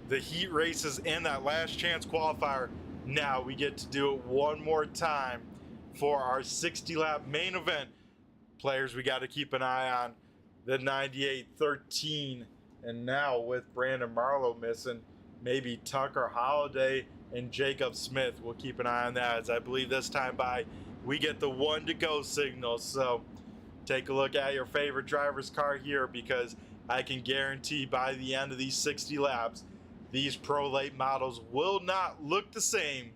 the heat races in that last chance qualifier. Now we get to do it one more time for our 60 lap main event. Players we got to keep an eye on, the 98, 13, and now with Brandon Marlowe missing, maybe Tucker Holiday and Jacob Smith. We'll keep an eye on that, as I believe this time by we get the 1 to go signal. So take a look at your favorite driver's car here, because I can guarantee by the end of these 60 laps, these pro late models will not look the same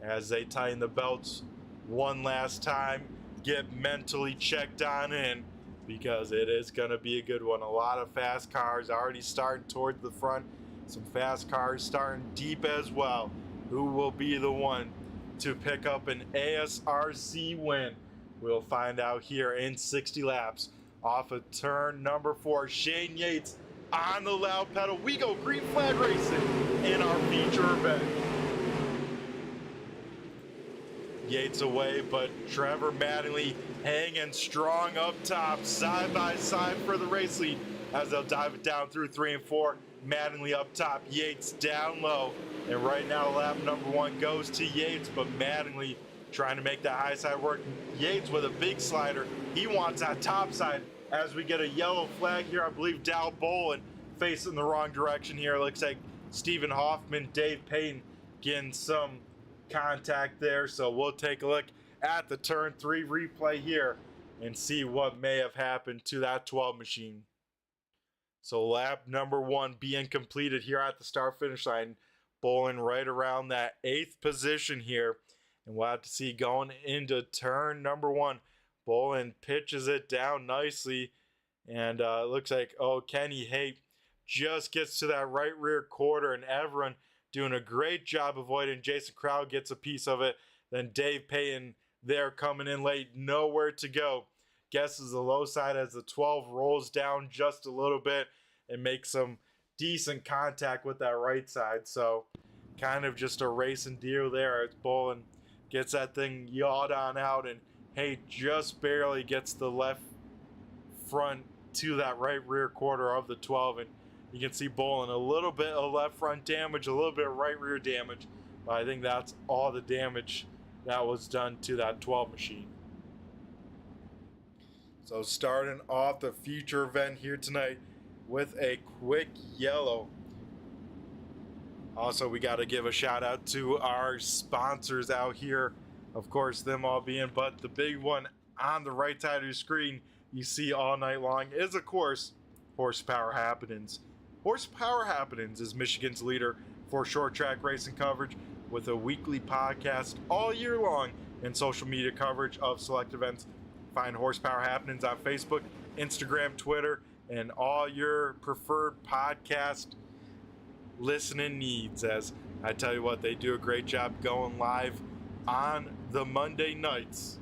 as they tighten the belts one last time, get mentally checked on in, because it is going to be a good one. A lot of fast cars already starting towards the front, some fast cars starting deep as well. Who will be the one to pick up an ASRC win? We'll find out here in 60 laps. Off of turn number 4, Shane Yates on the loud pedal. We go green flag racing in our feature event. Yates away, but Trevor Mattingly hanging strong up top, side by side for the race lead as they'll dive it down through 3 and 4. Mattingly up top, Yates down low, and right now lap number 1 goes to Yates, but Mattingly trying to make that high side work. Yates with a big slider, he wants that top side as we get a yellow flag here. I believe Dow Bolin facing the wrong direction here. Looks like Stephen Hoffman, Dave Payton getting some contact there, so we'll take a look at the turn 3 replay here and see what may have happened to that 12 machine. So lap number 1 being completed here at the start finish line. Bolin right around that 8th position here, and we'll have to see going into turn number 1. Bolin pitches it down nicely, and it looks like, Kenny Haight just gets to that right rear quarter, and everyone doing a great job avoiding. Jason Crowell gets a piece of it. Then Dave Payton there coming in late, nowhere to go. Guesses the low side as the 12 rolls down just a little bit and makes some decent contact with that right side. So kind of just a racing deal there as Bolin gets that thing yawed on out, and Haight just barely gets the left front to that right rear quarter of the 12, and you can see Bolin a little bit of left front damage, a little bit of right rear damage, but I think that's all the damage that was done to that 12 machine. So starting off the feature event here tonight with a quick yellow Also, we got to give a shout out to our sponsors out here. Of course, them all being, but the big one on the right side of your screen you see all night long is, of course, Horsepower Happenings. Horsepower Happenings is Michigan's leader for short track racing coverage, with a weekly podcast all year long and social media coverage of select events. Find Horsepower Happenings on Facebook, Instagram, Twitter, and all your preferred podcast listening needs. As I tell you what, they do a great job going live on the Monday nights.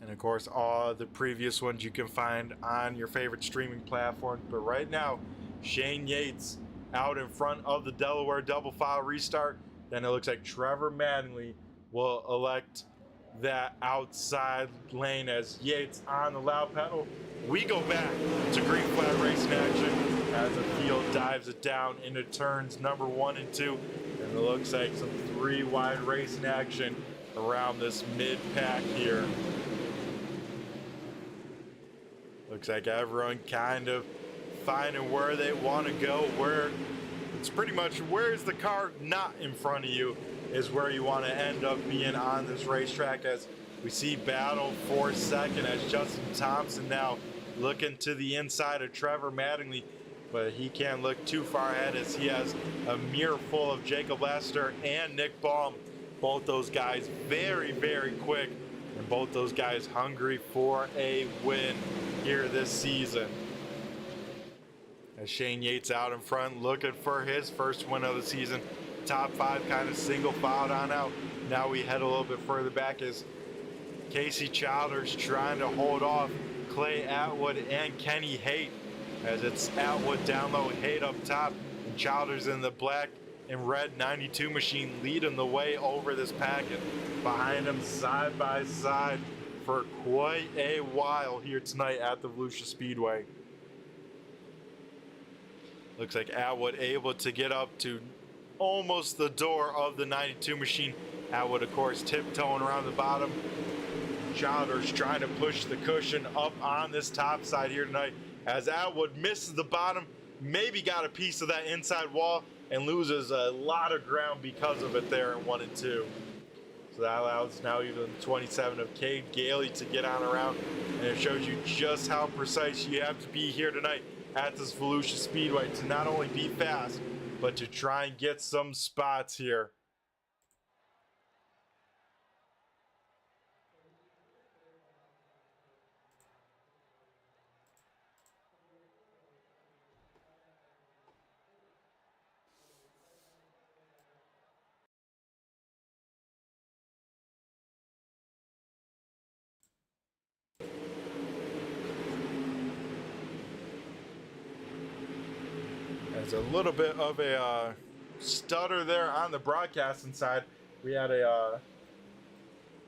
And of course, all the previous ones you can find on your favorite streaming platform. But right now, Shane Yates out in front of the Delaware double file restart. Then it looks like Trevor Mattingly will elect that outside lane as Yates on the loud pedal. We go back to green flag racing action as the field dives it down into turns number 1 and 2. And it looks like some 3 wide racing action around this mid pack here. Looks like everyone kind of finding where they want to go, where it's pretty much where's the car not in front of you is where you want to end up being on this racetrack, as we see battle for second as Justin Thompson now looking to the inside of Trevor Mattingly, but he can't look too far ahead as he has a mirror full of Jacob Lester and Nick Baum. Both those guys very, very quick, and both those guys hungry for a win here this season. As Shane Yates out in front looking for his first win of the season. Top 5 kind of single filed on out. Now we head a little bit further back as Casey Childers trying to hold off Clay Atwood and Kenny Haight, as it's Atwood down low, Haight up top, and Childers in the black and red 92 machine leading the way over this packet. Behind him side by side for quite a while here tonight at the Volusia Speedway. Looks like Atwood able to get up to almost the door of the 92 machine. Atwood, of course, tiptoeing around the bottom. Childers trying to push the cushion up on this top side here tonight, as Atwood misses the bottom, maybe got a piece of that inside wall, and loses a lot of ground because of it there in 1 and 2. So that allows now even 27 of Cade Gailey to get on around, and it shows you just how precise you have to be here tonight at this Volusia Speedway to not only be fast, but to try and get some spots here. There's a little bit of a stutter there on the broadcasting side. We had a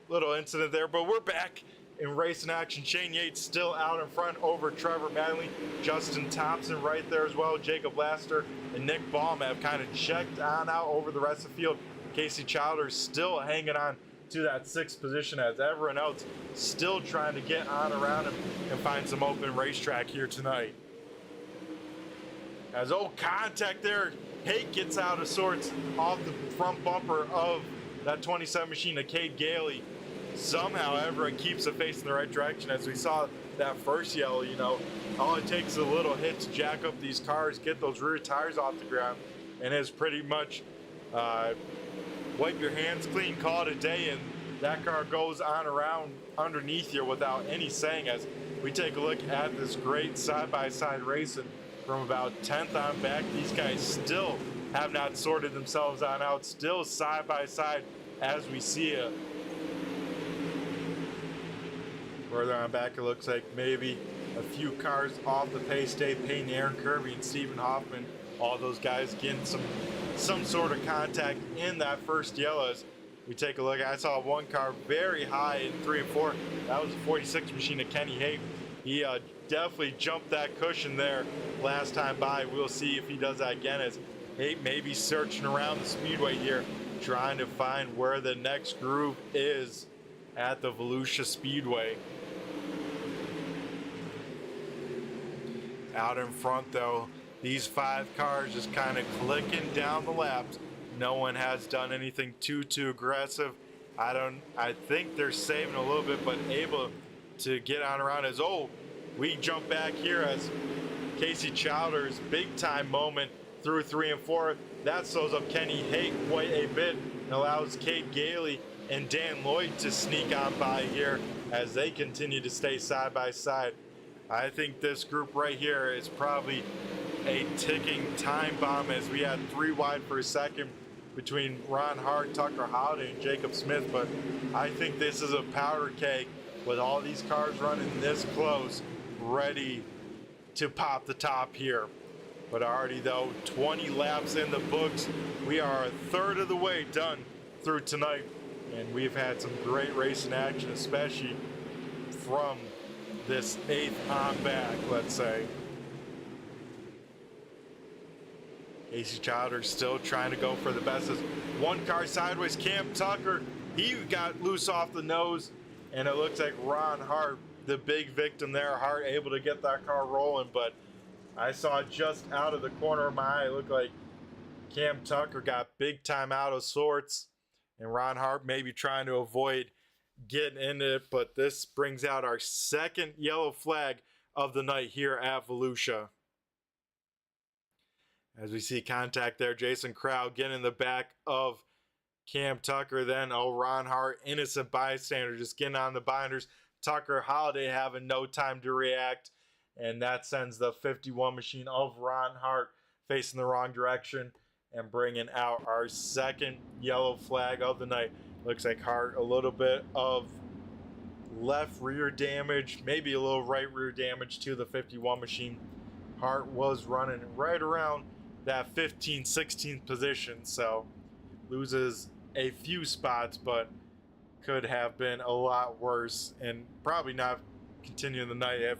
little incident there, but we're back in racing action. Shane Yates still out in front over Trevor Mattingly. Justin Thompson right there as well. Jacob Laster and Nick Baum have kind of checked on out over the rest of the field. Casey Childers still hanging on to that 6th position, as everyone else still trying to get on around him and find some open racetrack here tonight. As contact there, Haight gets out of sorts off the front bumper of that 27 machine of Cade Gailey. Somehow everyone keeps it facing the right direction, as we saw that first yellow. You know, all it takes is a little hit to jack up these cars, get those rear tires off the ground, and it's pretty much wipe your hands clean, call it a day, and that car goes on around underneath you without any saying. As we take a look at this great side-by-side racing from about 10th on back, these guys still have not sorted themselves on out, still side by side as we see it. Further on back, it looks like maybe a few cars off the pace. Dave Payne, Aaron Kirby, and Stephen Hoffman, all those guys getting some sort of contact in that first yellow. As we take a look, I saw one car very high in 3 and 4. That was a 46 machine of Kenny Haight. He definitely jumped that cushion there last time by. We'll see if he does that again, as Haight may be searching around the speedway here, trying to find where the next groove is at the Volusia Speedway. Out in front though, These 5 cars just kind of clicking down the laps. No one has done anything too aggressive. I think they're saving a little bit, but able to get on around as, oh, we jump back here as Casey Chowder's big time moment through 3 and 4. That slows up Kenny Hake quite a bit and allows Cade Gailey and Dan Lloyd to sneak on by here as they continue to stay side by side. I think this group right here is probably a ticking time bomb as we had 3 wide for a second between Ron Hart, Tucker Holiday, and Jacob Smith, but I think this is a powder keg with all these cars running this close, ready to pop the top here. But already though, 20 laps in the books. We are a third of the way done through tonight, and we've had some great racing action, especially from this 8th on back, let's say. Casey Chowder still trying to go for the bestest. 1 car sideways, Cam Tucker, he got loose off the nose, and it looks like Ron Hart, the big victim there. Hart able to get that car rolling, but I saw just out of the corner of my eye, it looked like Cam Tucker got big time out of sorts, and Ron Hart maybe trying to avoid getting into it, but this brings out our 2nd yellow flag of the night here at Volusia. As we see contact there, Jason Crow getting in the back of Cam Tucker. Then, Ron Hart, innocent bystander, just getting on the binders. Tucker Holiday having no time to react. And that sends the 51 machine of Ron Hart facing the wrong direction and bringing out our 2nd yellow flag of the night. Looks like Hart a little bit of left rear damage, maybe a little right rear damage to the 51 machine. Hart was running right around that 15th, 16th position, so loses a few spots, but could have been a lot worse and probably not continuing the night if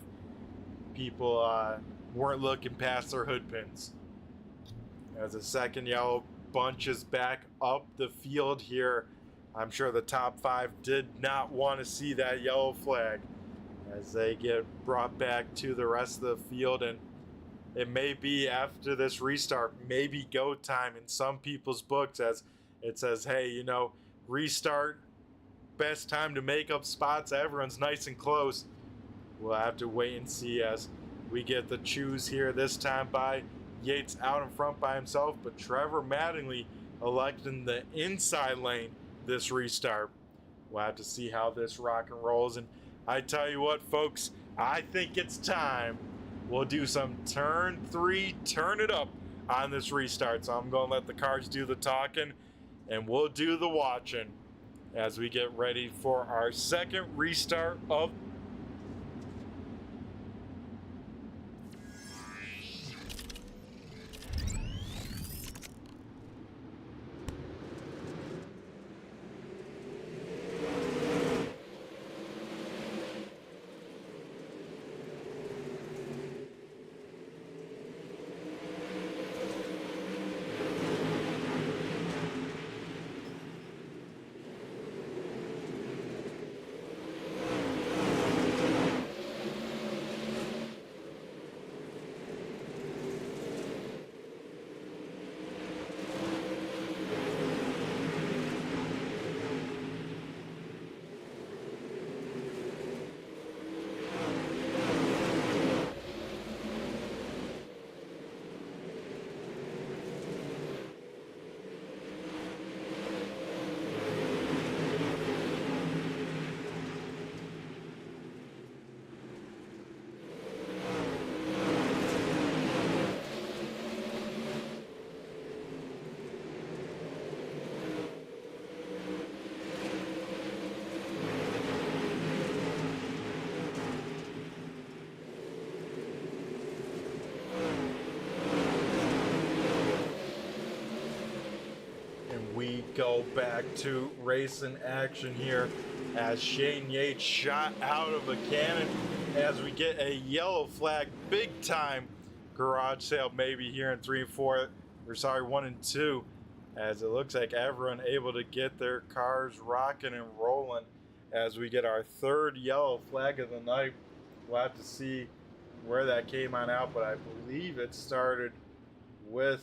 people weren't looking past their hood pins. As the 2nd yellow bunches back up the field here, I'm sure the top 5 did not want to see that yellow flag as they get brought back to the rest of the field. And it may be after this restart, maybe go time in some people's books, as it says, hey, you know, restart, best time to make up spots. Everyone's nice and close. We'll have to wait and see as we get the choose here this time by Yates out in front by himself, but Trevor Mattingly electing the inside lane this restart. We'll have to see how this rock and rolls. And I tell you what, folks, I think it's time. We'll do some turn 3, turn it up on this restart. So I'm going to let the cars do the talking, and we'll do the watching as we get ready for our 2nd restart of we go back to racing action here as Shane Yates shot out of a cannon as we get a yellow flag, big time garage sale maybe here in 3 and 4, or sorry, 1 and 2, as it looks like everyone able to get their cars rocking and rolling as we get our 3rd yellow flag of the night. We'll have to see where that came on out, but I believe it started with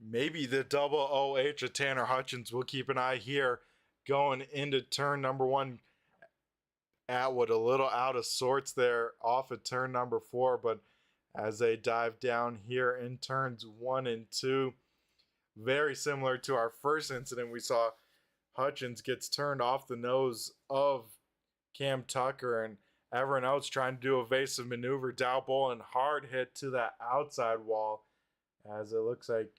maybe the double OH of Tanner Hutchins. We'll keep an eye here going into turn number 1. Atwood a little out of sorts there off of turn number 4, but as they dive down here in turns 1 and 2, very similar to our first incident, we saw Hutchins gets turned off the nose of Cam Tucker, and everyone else trying to do evasive maneuver. Dow Bolin hard hit to that outside wall, as it looks like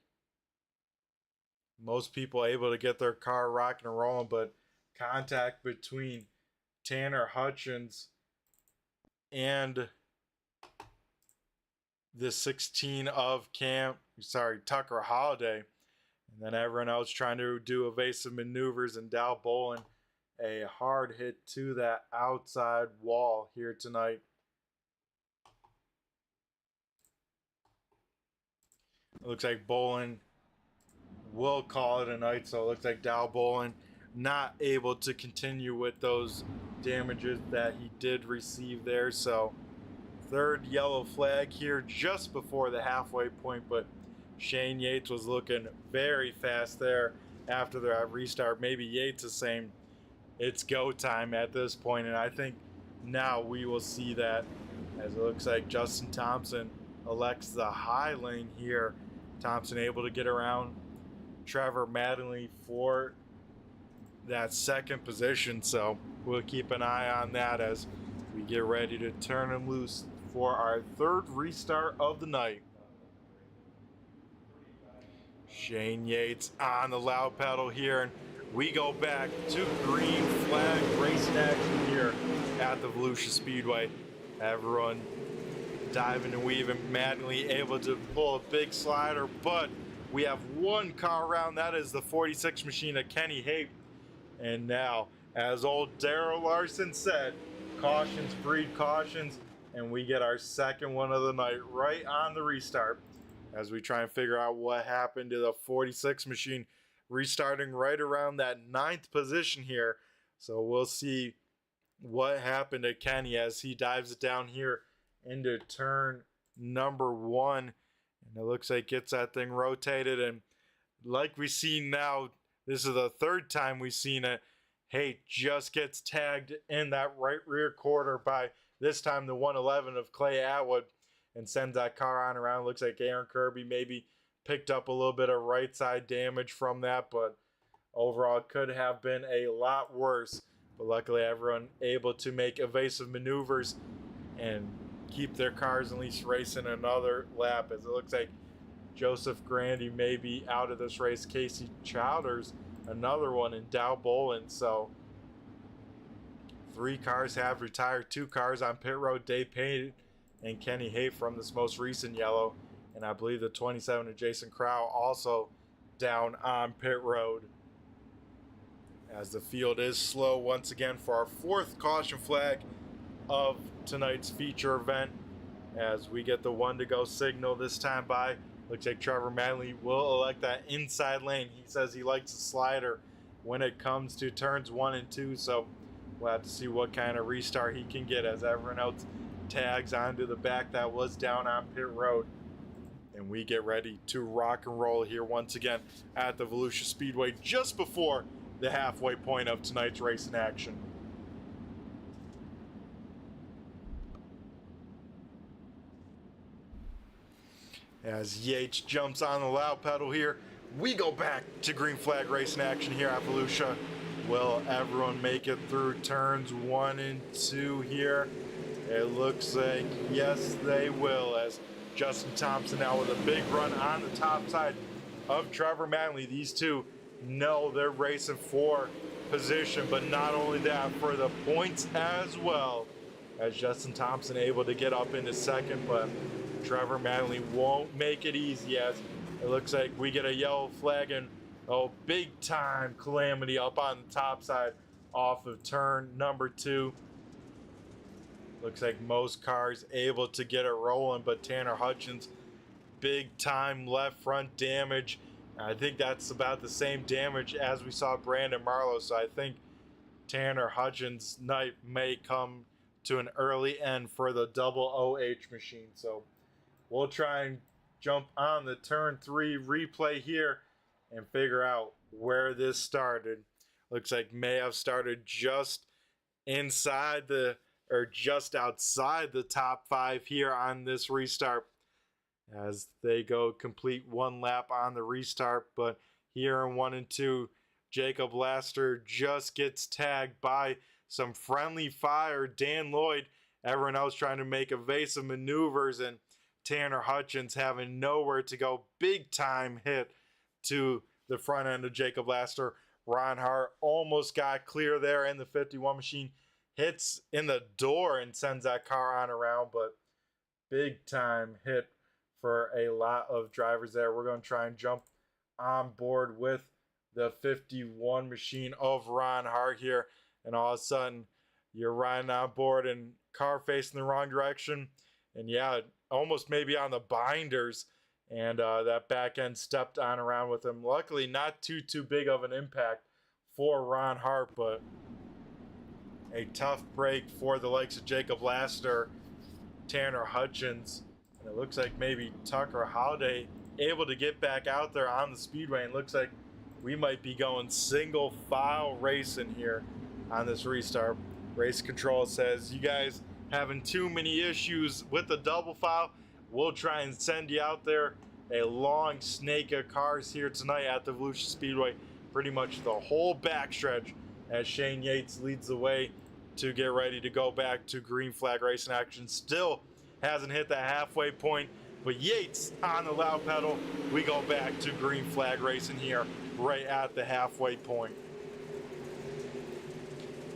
most people able to get their car rocking and rolling, but contact between Tanner Hutchins and the 16 of Tucker Holiday. And then everyone else trying to do evasive maneuvers, and Dow Bolin a hard hit to that outside wall here tonight. It looks like Bolin will call it a night, so it looks like Dow Bolin not able to continue with those damages that he did receive there. So third yellow flag here just before the halfway point, but Shane Yates was looking very fast there after the restart. Maybe Yates is saying it's go time at this point, and I think now we will see that, as it looks like Justin Thompson elects the high lane here. Thompson able to get around Trevor Mattingly for that second position, so we'll keep an eye on that as we get ready to turn him loose for our third restart of the night. Shane Yates on the loud pedal here, and we go back to green flag racing action here at the Volusia Speedway. Everyone diving and weaving, Mattingly able to pull a big slider, but we have one car around. That is the 46 machine of Kenny Hape. And now, as old Darrell Larson said, cautions breed cautions, and we get our second one of the night right on the restart as we try and figure out what happened to the 46 machine, restarting right around that 9th position here. So we'll see what happened to Kenny as he dives it down here into turn number 1, and it looks like gets that thing rotated, and like we see now, this is the third time we've seen it. Haight just gets tagged in that right rear quarter by this time the 111 of Clay Atwood and sends that car on around. Looks like Aaron Kirby maybe picked up a little bit of right side damage from that, but overall it could have been a lot worse. But luckily everyone able to make evasive maneuvers and keep their cars at least racing another lap, as it looks like Joseph Grandy may be out of this race. Casey Childers, another one, and Dow Bolin. So 3 cars have retired, 2 cars on pit road. Dave Payne and Kenny Hape from this most recent yellow, and I believe the 27 of Jason Crow also down on pit road. As the field is slow once again for our 4th caution flag of tonight's feature event, as we get the 1 to go signal this time by. Looks like Trevor Manley will elect that inside lane. He says he likes the slider when it comes to turns 1 and 2, so we'll have to see what kind of restart he can get as everyone else tags onto the back that was down on pit road. And we get ready to rock and roll here once again at the Volusia Speedway just before the halfway point of tonight's racing action. As Yates jumps on the loud pedal here, we go back to green flag racing action here at Volusia. Will everyone make it through turns 1 and 2 here? It looks like yes, they will, as Justin Thompson now with a big run on the top side of Trevor Manley. These two know they're racing for position, but not only that, for the points as well, as Justin Thompson able to get up into second, but Trevor Manley won't make it easy, as it looks like we get a yellow flag and big time calamity up on the top side off of turn number 2. Looks like most cars able to get it rolling, but Tanner Hutchins, big time left front damage. I think that's about the same damage as we saw Brandon Marlowe, so I think Tanner Hutchins' night may come to an early end for the double OH machine. So we'll try and jump on the turn 3 replay here and figure out where this started. Looks like may have started just inside the, or just outside the top 5 here on this restart, as they go complete 1 lap on the restart. But here in 1 and 2, Jacob Laster just gets tagged by some friendly fire. Dan Lloyd, everyone else trying to make evasive maneuvers, and Tanner Hutchins having nowhere to go. Big time hit to the front end of Jacob Laster. Ron Hart almost got clear there, and the 51 machine hits in the door and sends that car on around, but big time hit for a lot of drivers there. We're going to try and jump on board with the 51 machine of Ron Hart here, and all of a sudden you're riding on board and car facing the wrong direction, and yeah, almost maybe on the binders, and that back end stepped on around with him. Luckily not too big of an impact for Ron Hart, but a tough break for the likes of Jacob Laster, Tanner Hutchins, and it looks like maybe Tucker Holiday able to get back out there on the speedway, and looks like we might be going single file racing here on this restart. Race control says, you guys having too many issues with the double file, we'll try and send you out there. A long snake of cars here tonight at the Volusia Speedway, pretty much the whole backstretch, as Shane Yates leads the way to get ready to go back to green flag racing action. Still hasn't hit that halfway point, but Yates on the loud pedal. We go back to green flag racing here right at the halfway point.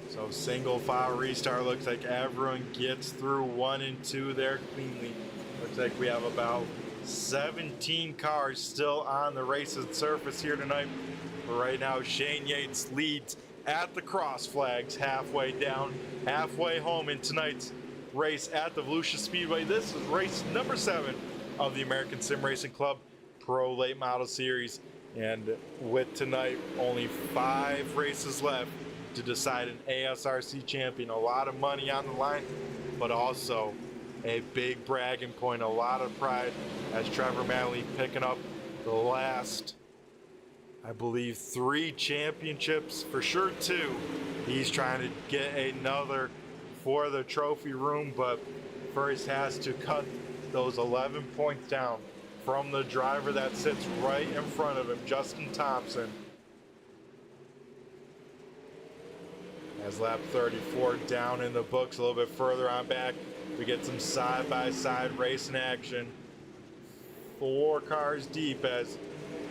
So single file restart. Looks like everyone gets through 1 and 2 there cleanly. Looks like we have about 17 cars still on the racing surface here tonight. But right now, Shane Yates leads at the cross flags, halfway down, halfway home in tonight's race at the Volusia Speedway. This is race number 7 of the American Sim Racing Club Pro Late Model Series. And with tonight only 5 races left to decide an ASRC champion, a lot of money on the line, but also a big bragging point, a lot of pride, as Trevor Manley picking up the last, I believe, 3 championships, for sure 2. He's trying to get another for the trophy room, but first has to cut those 11 points down from the driver that sits right in front of him, Justin Thompson. As lap 34 down in the books, a little bit further on back, we get some side-by-side racing action. 4 cars deep, as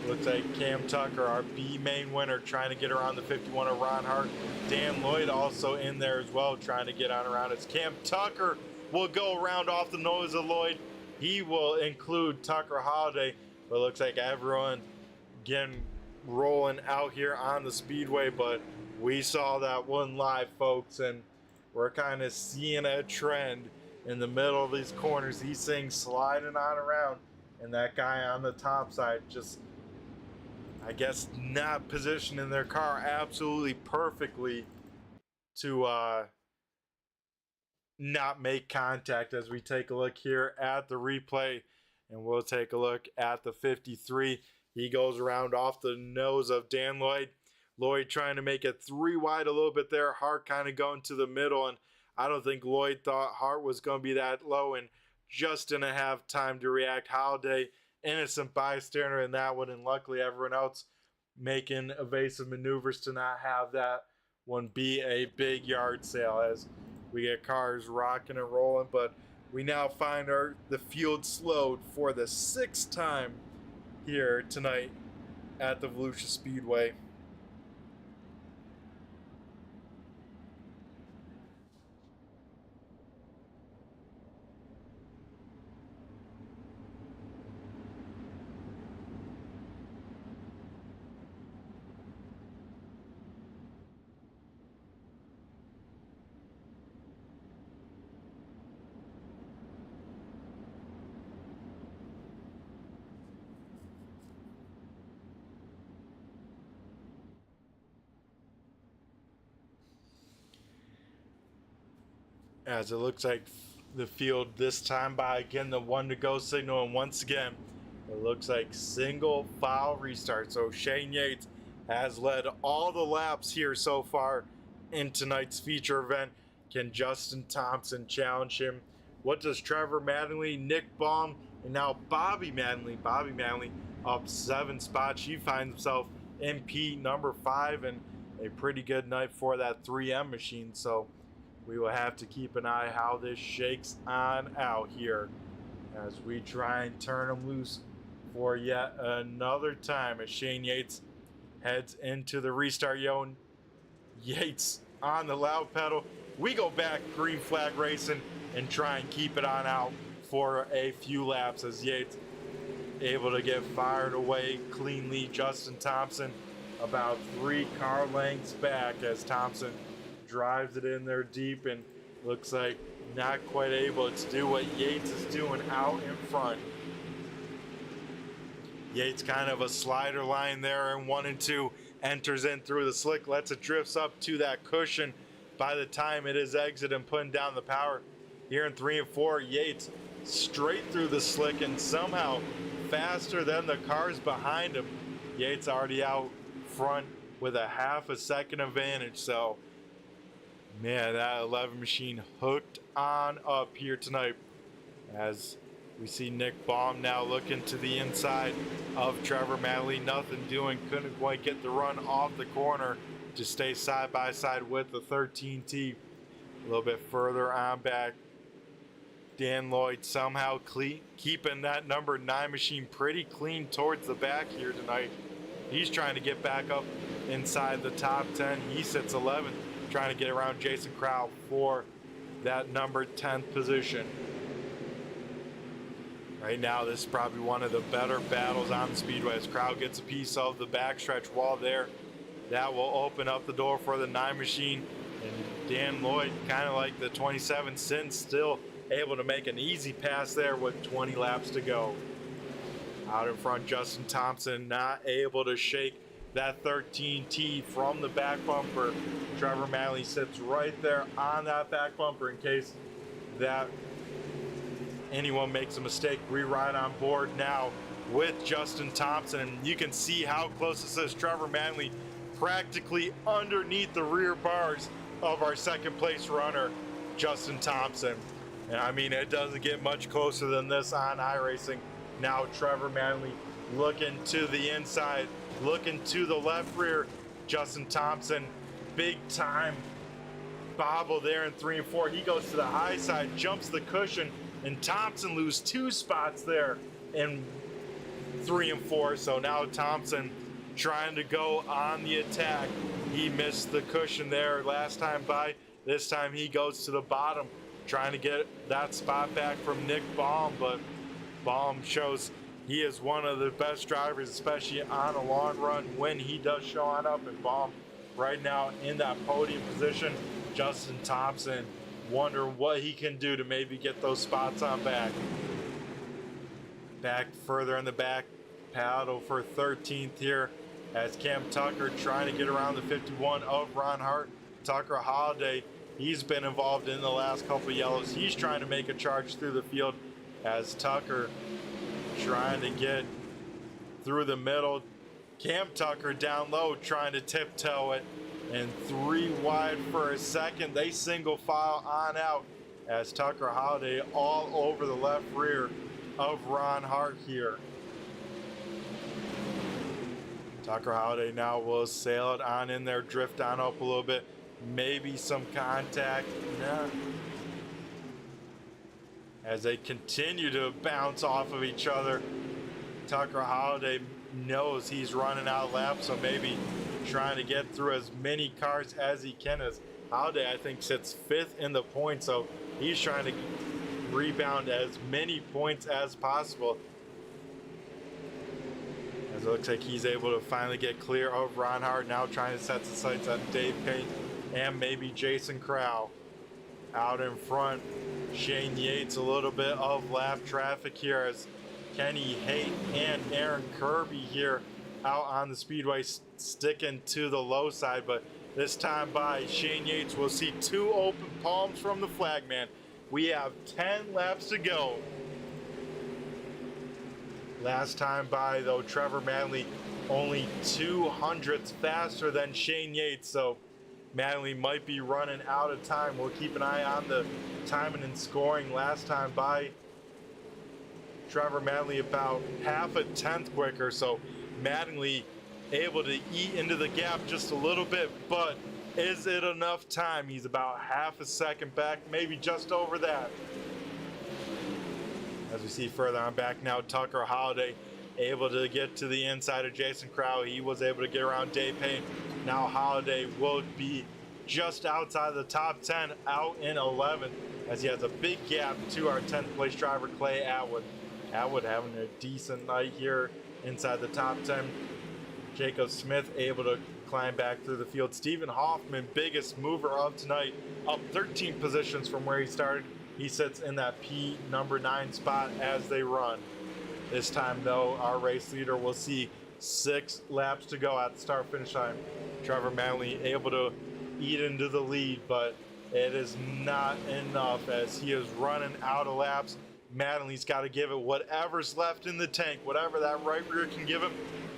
looks like Cam Tucker, our B main winner, trying to get around the 51 of Ron Hart. Dan Lloyd also in there as well, trying to get on around. As Cam Tucker will go around off the nose of Lloyd. He will include Tucker Holiday, but it looks like everyone getting rolling out here on the speedway. But we saw that one live, folks, and we're kind of seeing a trend in the middle of these corners. These things sliding on around, and that guy on the top side just, I guess, not positioning their car absolutely perfectly to not make contact. As we take a look here at the replay, and we'll take a look at the 53. He goes around off the nose of Dan Lloyd. Lloyd trying to make it 3 wide a little bit there. Hart kind of going to the middle, and I don't think Lloyd thought Hart was going to be that low and just didn't have time to react. Holiday, innocent bystander in that one, and luckily everyone else making evasive maneuvers to not have that one be a big yard sale, as we get cars rocking and rolling. But we now find the field slowed for the 6th time here tonight at the Volusia Speedway. as it looks like the field this time by again the 1 to go signal, and once again it looks like single file restart. So Shane Yates has led all the laps here so far in tonight's feature event. Can Justin Thompson challenge him? What does Trevor Mattingly, Nick Baum, and now Bobby Mattingly up 7 spots? He finds himself in P number 5, and a pretty good night for that 3M machine. So we will have to keep an eye how this shakes on out here as we try and turn him loose for yet another time as Shane Yates heads into the restart. Yates on the loud pedal. We go back green flag racing and try and keep it on out for a few laps as Yates able to get fired away cleanly. Justin Thompson about 3 car lengths back as Thompson drives it in there deep and looks like not quite able to do what Yates is doing out in front. Yates kind of a slider line there in 1 and 2, enters in through the slick, lets it drifts up to that cushion by the time it is exit and putting down the power. Here in 3 and 4, Yates straight through the slick and somehow faster than the cars behind him. Yates already out front with a half a second advantage. So man, that 11 machine hooked on up here tonight as we see Nick Baum now looking to the inside of Trevor Mattingly. Nothing doing, couldn't quite get the run off the corner to stay side by side with the 13T. A little bit further on back, Dan Lloyd somehow keeping that number 9 machine pretty clean towards the back here tonight. He's trying to get back up inside the top 10. He sits 11th, trying to get around Jason Crowell for that number 10th position. Right now, this is probably one of the better battles on the speedway as Crowell gets a piece of the backstretch wall there. That will open up the door for the 9 machine. And Dan Lloyd, kind of like the 27 Sin, still able to make an easy pass there with 20 laps to go. Out in front, Justin Thompson not able to shake that 13T from the back bumper. Trevor Mattingly sits right there on that back bumper in case that anyone makes a mistake. We ride on board now with Justin Thompson, and you can see how close this is. Trevor Mattingly practically underneath the rear bars of our second place runner, Justin Thompson. And I mean, it doesn't get much closer than this on iRacing. Now Trevor Mattingly looking to the inside, looking to the left rear. Justin Thompson, big time bobble there in 3 and 4. He goes to the high side, jumps the cushion, and Thompson loses 2 spots there in 3 and 4. So now Thompson trying to go on the attack. He missed the cushion there last time by. This time he goes to the bottom, trying to get that spot back from Nick Baum, but Baum shows he is one of the best drivers, especially on a long run when he does show on up. And Baum right now in that podium position. Justin Thompson wonder what he can do to maybe get those spots on back. Back further in the back, paddle for 13th here as Cam Tucker trying to get around the 51 of Ron Hart. Tucker Holiday, he's been involved in the last couple of yellows. He's trying to make a charge through the field as Tucker trying to get through the middle. Cam Tucker down low trying to tiptoe it, and 3 wide for a second. They single file on out as Tucker Holiday all over the left rear of Ron Hart here. Tucker Holiday now will sail it on in there, drift on up a little bit, maybe some contact. Nah. As they continue to bounce off of each other, Tucker Holiday knows he's running out of laps, so maybe trying to get through as many cars as he can. As Holiday, I think, sits 5th in the points, so he's trying to rebound as many points as possible. As it looks like he's able to finally get clear of Ron Hart, now trying to set the sights on Dave Payne and maybe Jason Crowell. Out in front, Shane Yates, a little bit of lap traffic here as Kenny Haight and Aaron Kirby here out on the speedway sticking to the low side, but This time by, Shane Yates will see 2 open palms from the flagman. We have 10 laps to go. Last time by, though, Trevor Manley only 200ths faster than Shane Yates, so Manley might be running out of time. We'll keep an eye on the timing and scoring. Last time by, Trevor Manley about half a tenth quicker, so Manley able to eat into the gap just a little bit, but is it enough time? He's about half a second back, maybe just over that. As we see further on back now, Tucker Holiday able to get to the inside of Jason Crow. He was able to get around Dave Payne. Now Holiday will be just outside the top 10, out in 11th, as he has a big gap to our 10th place driver, Clay Atwood. Atwood having a decent night here inside the top 10. Jacob Smith able to climb back through the field. Stephen Hoffman, biggest mover of tonight, up 13 positions from where he started. He sits in that P number 9 spot as they run. This time, though, our race leader will see 6 laps to go at the start finish time. Trevor Manley able to eat into the lead, but it is not enough as he is running out of laps. Manley's got to give it whatever's left in the tank, whatever that right rear can give him.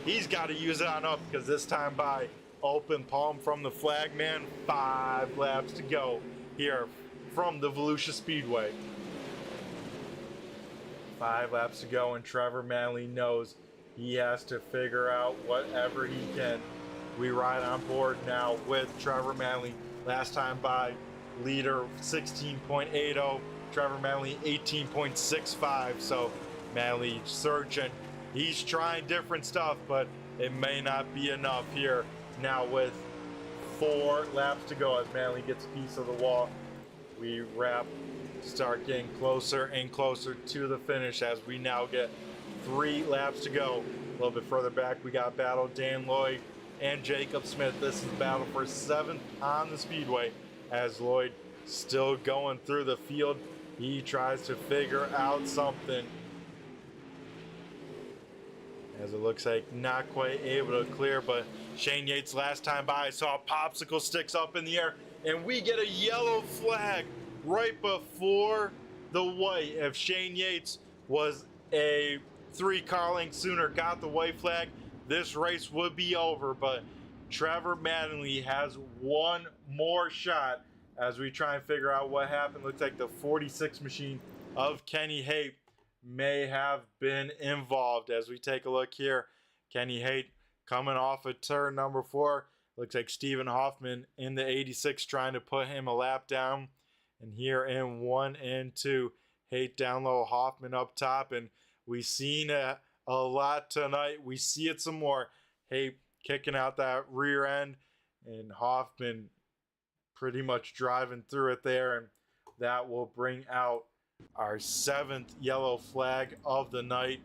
He's got to use it on up, because this time by, open palm from the flagman. 5 laps to go here from the Volusia Speedway. 5 laps to go, and Trevor Manley knows he has to figure out whatever he can. We ride on board now with Trevor Manley. Last time by, leader 16.80, Trevor Manley 18.65. So Manley searching. He's trying different stuff, but it may not be enough here. Now with 4 laps to go as Manley gets a piece of the wall, we start getting closer and closer to the finish as we now get 3 laps to go. A little bit further back, we got battle Dan Lloyd and Jacob Smith. This is battle for 7th on the speedway as Lloyd still going through the field. He tries to figure out something, as it looks like not quite able to clear, but Shane Yates last time by saw popsicle sticks up in the air, and we get a yellow flag right before the white. If Shane Yates was a 3 car lengths sooner, got the white flag, this race would be over, but Trevor Manley has one more shot as we try and figure out what happened. Looks like the 46 machine of Kenny Haight may have been involved. As we take a look here, Kenny Haight coming off of turn number 4. Looks like Stephen Hoffman in the 86 trying to put him a lap down. And here in 1 and 2, Haight down low, Hoffman up top. And we've seen a lot tonight. We see it some more. Haight kicking out that rear end, and Hoffman pretty much driving through it there. And that will bring out our 7th yellow flag of the night.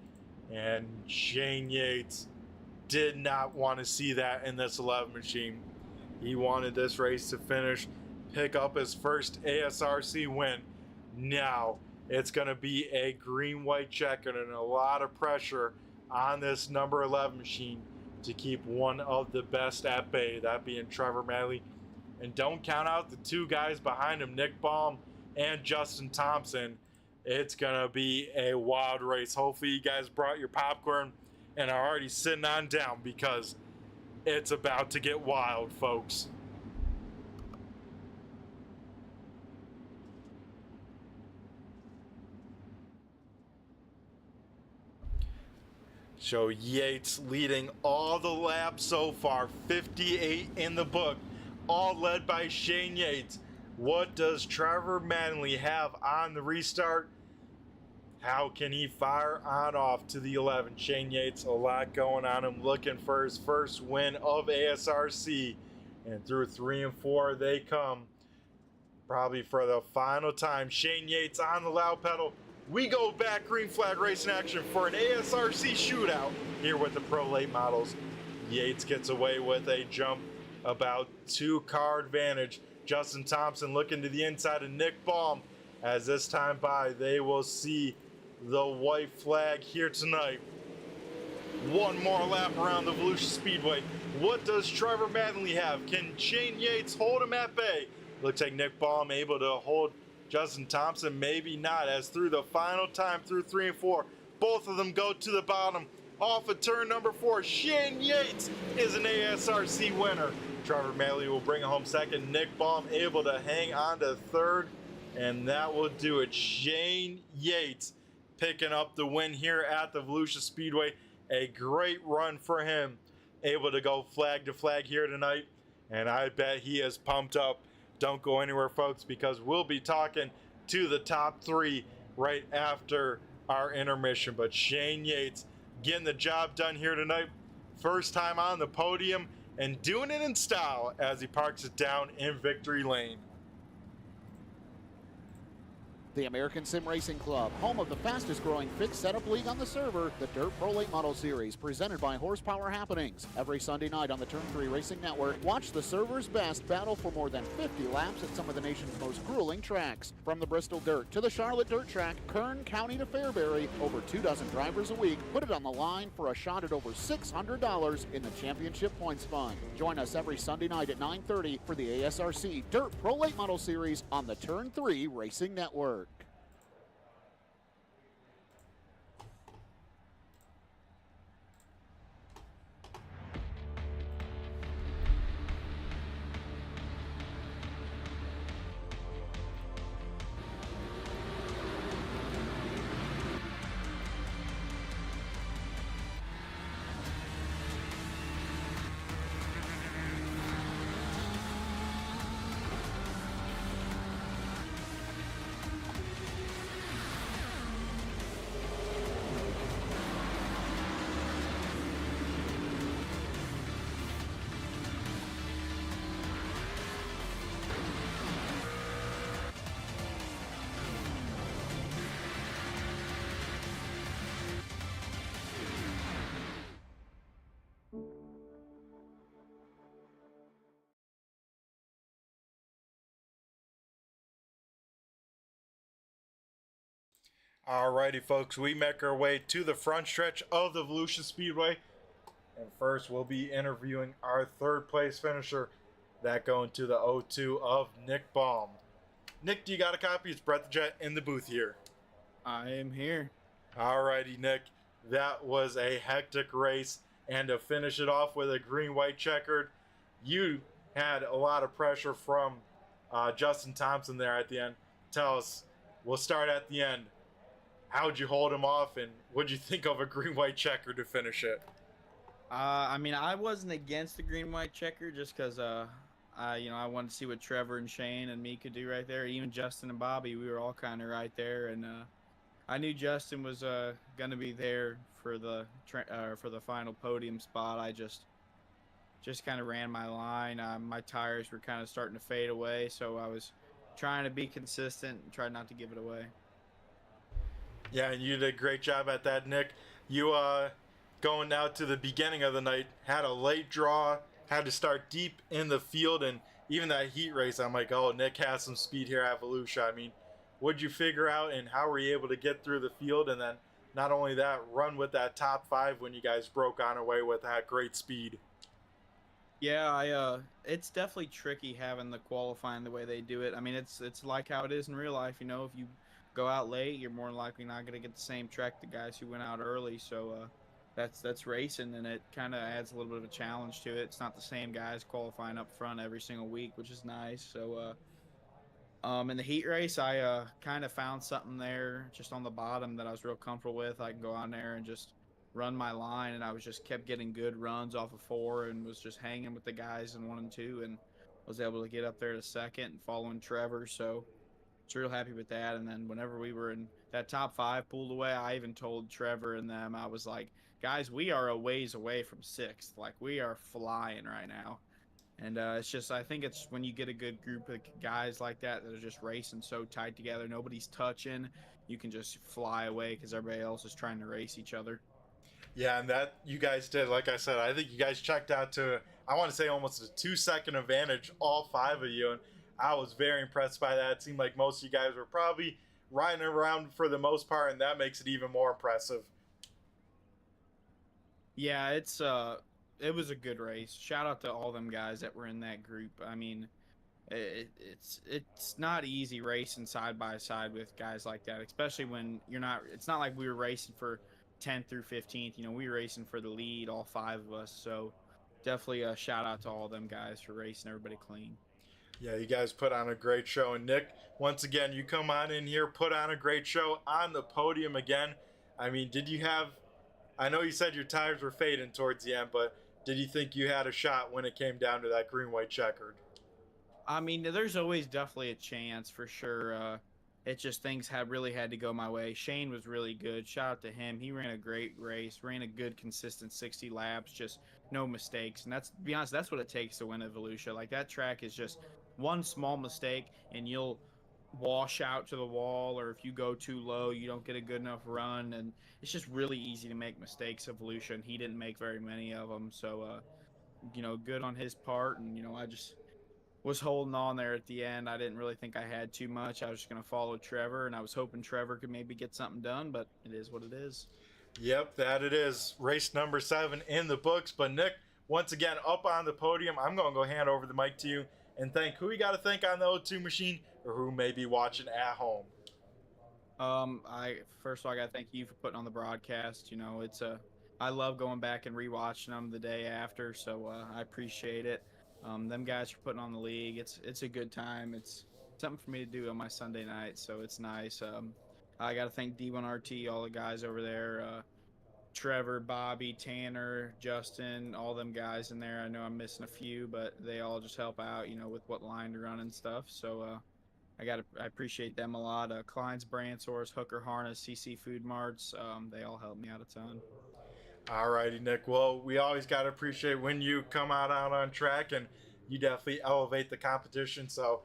And Shane Yates did not want to see that in this 11 machine. He wanted this race to finish, pick up his first ASRC win. Now it's going to be a green-white checker and a lot of pressure on this number 11 machine to keep one of the best at bay, that being Trevor Manley. And don't count out the 2 guys behind him, Nick Baum and Justin Thompson. It's going to be a wild race. Hopefully you guys brought your popcorn and are already sitting on down, because it's about to get wild, folks. So Yates leading all the laps so far, 58 in the book, all led by Shane Yates. What does Trevor Manley have on the restart? How can he fire on off to the 11? Shane Yates, a lot going on him, looking for his first win of ASRC. And through 3 and 4 they come, probably for the final time. Shane Yates on the loud pedal. We go back, green flag racing action for an ASRC shootout here with the Pro Late models. Yates gets away with a jump, about 2 car advantage. Justin Thompson looking to the inside of Nick Baum. As this time by, they will see the white flag here tonight. One more lap around the Volusia Speedway. What does Trevor Mattingly have? Can Shane Yates hold him at bay? Looks like Nick Baum able to hold Justin Thompson, maybe not, as through the final time through 3 and 4, both of them go to the bottom. Off of turn number 4, Shane Yates is an ASRC winner. Trevor Mattingly will bring it home second. Nick Baum able to hang on to third, and that will do it. Shane Yates picking up the win here at the Volusia Speedway. A great run for him, able to go flag to flag here tonight, and I bet he is pumped up. Don't go anywhere, folks, because we'll be talking to the top 3 right after our intermission. But Shane Yates getting the job done here tonight. First time on the podium and doing it in style as he parks it down in victory lane. The American Sim Racing Club, home of the fastest growing fixed setup league on the server, the Dirt Pro Late Model Series, presented by Horsepower Happenings. Every Sunday night on the Turn 3 Racing Network, watch the server's best battle for more than 50 laps at some of the nation's most grueling tracks. From the Bristol Dirt to the Charlotte Dirt Track, Kern County to Fairbury, over 24 drivers a week put it on the line for a shot at over $600 in the championship points fund. Join us every Sunday night at 9:30 for the ASRC Dirt Pro Late Model Series on the Turn 3 Racing Network. Alrighty, folks, we make our way to the front stretch of the Volusia Speedway. And first, we'll be interviewing our third place finisher. That going to the 0-2 of Nick Baum. Nick, do you got a copy? It's Brett the Jet in the booth here. I am here. Alrighty, Nick. That was a hectic race. And to finish it off with a green-white checkered, you had a lot of pressure from Justin Thompson there at the end. Tell us, we'll start at the end. How'd you hold him off, and what'd you think of a green-white checker to finish it? I mean, I wasn't against the green-white checker just because, I wanted to see what Trevor and Shane and me could do right there. Even Justin and Bobby, we were all kind of right there, and I knew Justin was gonna be there for the final podium spot. I just kind of ran my line. My tires were kind of starting to fade away, so I was trying to be consistent and try not to give it away. Yeah, and you did a great job at that, Nick. You, going now to the beginning of the night, had a late draw, had to start deep in the field, and even that heat race, I'm like, oh, Nick has some speed here at Volusia. I mean, what'd you figure out, and how were you able to get through the field, and then not only that, run with that top 5 when you guys broke on away with that great speed? Yeah, it's definitely tricky having the qualifying the way they do it. I mean, it's like how it is in real life. You know, if you go out late, you're more likely not going to get the same track the guys who went out early. So that's racing, and it kind of adds a little bit of a challenge to it. It's not the same guys qualifying up front every single week, which is nice. So in the heat race, I kind of found something there just on the bottom that I was real comfortable with. I can go on there and just run my line, and I was just kept getting good runs off of 4 and was just hanging with the guys in 1 and 2 and was able to get up there to second and following Trevor. So was real happy with that. And then whenever we were in that top 5 pulled away, I even told Trevor and them, I was like, guys, we are a ways away from 6th. Like, we are flying right now. And it's just, I think it's when you get a good group of guys like that that are just racing so tight together, nobody's touching, you can just fly away because everybody else is trying to race each other. Yeah, and that you guys did. Like I said, I think you guys checked out to, I want to say, almost a 2-second advantage, all 5 of you. And I was very impressed by that. It seemed like most of you guys were probably riding around for the most part, and that makes it even more impressive. Yeah, it's it was a good race. Shout out to all them guys that were in that group. I mean, it's not easy racing side by side with guys like that, especially when you're not. It's not like we were racing for 10th through 15th. You know, we were racing for the lead, all 5 of us. So definitely a shout out to all them guys for racing everybody clean. Yeah, you guys put on a great show. And Nick, once again, you come on in here, put on a great show on the podium again. I mean, did you have, I know you said your tires were fading towards the end, but did you think you had a shot when it came down to that green-white checkered? I mean, there's always definitely a chance for sure. It just things really had to go my way. Shane was really good. Shout out to him. He ran a great race, ran a good, consistent 60 laps, just no mistakes. And that's, to be honest, that's what it takes to win at Volusia. Like that track is just one small mistake and you'll wash out to the wall, or if you go too low, you don't get a good enough run. And it's just really easy to make mistakes at Volusia, and he didn't make very many of them. So, good on his part. And, I just was holding on there at the end. I didn't really think I had too much. I was just going to follow Trevor, and I was hoping Trevor could maybe get something done, but it is what it is. Yep, that it is. Race number 7 in the books. But Nick, once again, up on the podium, I'm going to go hand over the mic to you and thank who you got to thank on the O2 machine or who may be watching at home. First of all, I got to thank you for putting on the broadcast. I love going back and rewatching them the day after, so I appreciate it. Them guys for putting on the league. It's a good time. It's something for me to do on my Sunday night, so it's nice. I got to thank D1RT, all the guys over there, Trevor, Bobby, Tanner, Justin, all them guys in there. I know I'm missing a few, but they all just help out, with what line to run and stuff. So I appreciate them a lot. Klein's Brand Source, Hooker Harness, CC Food Marts, they all help me out a ton. Alrighty, Nick. Well, we always got to appreciate when you come out on track, and you definitely elevate the competition. So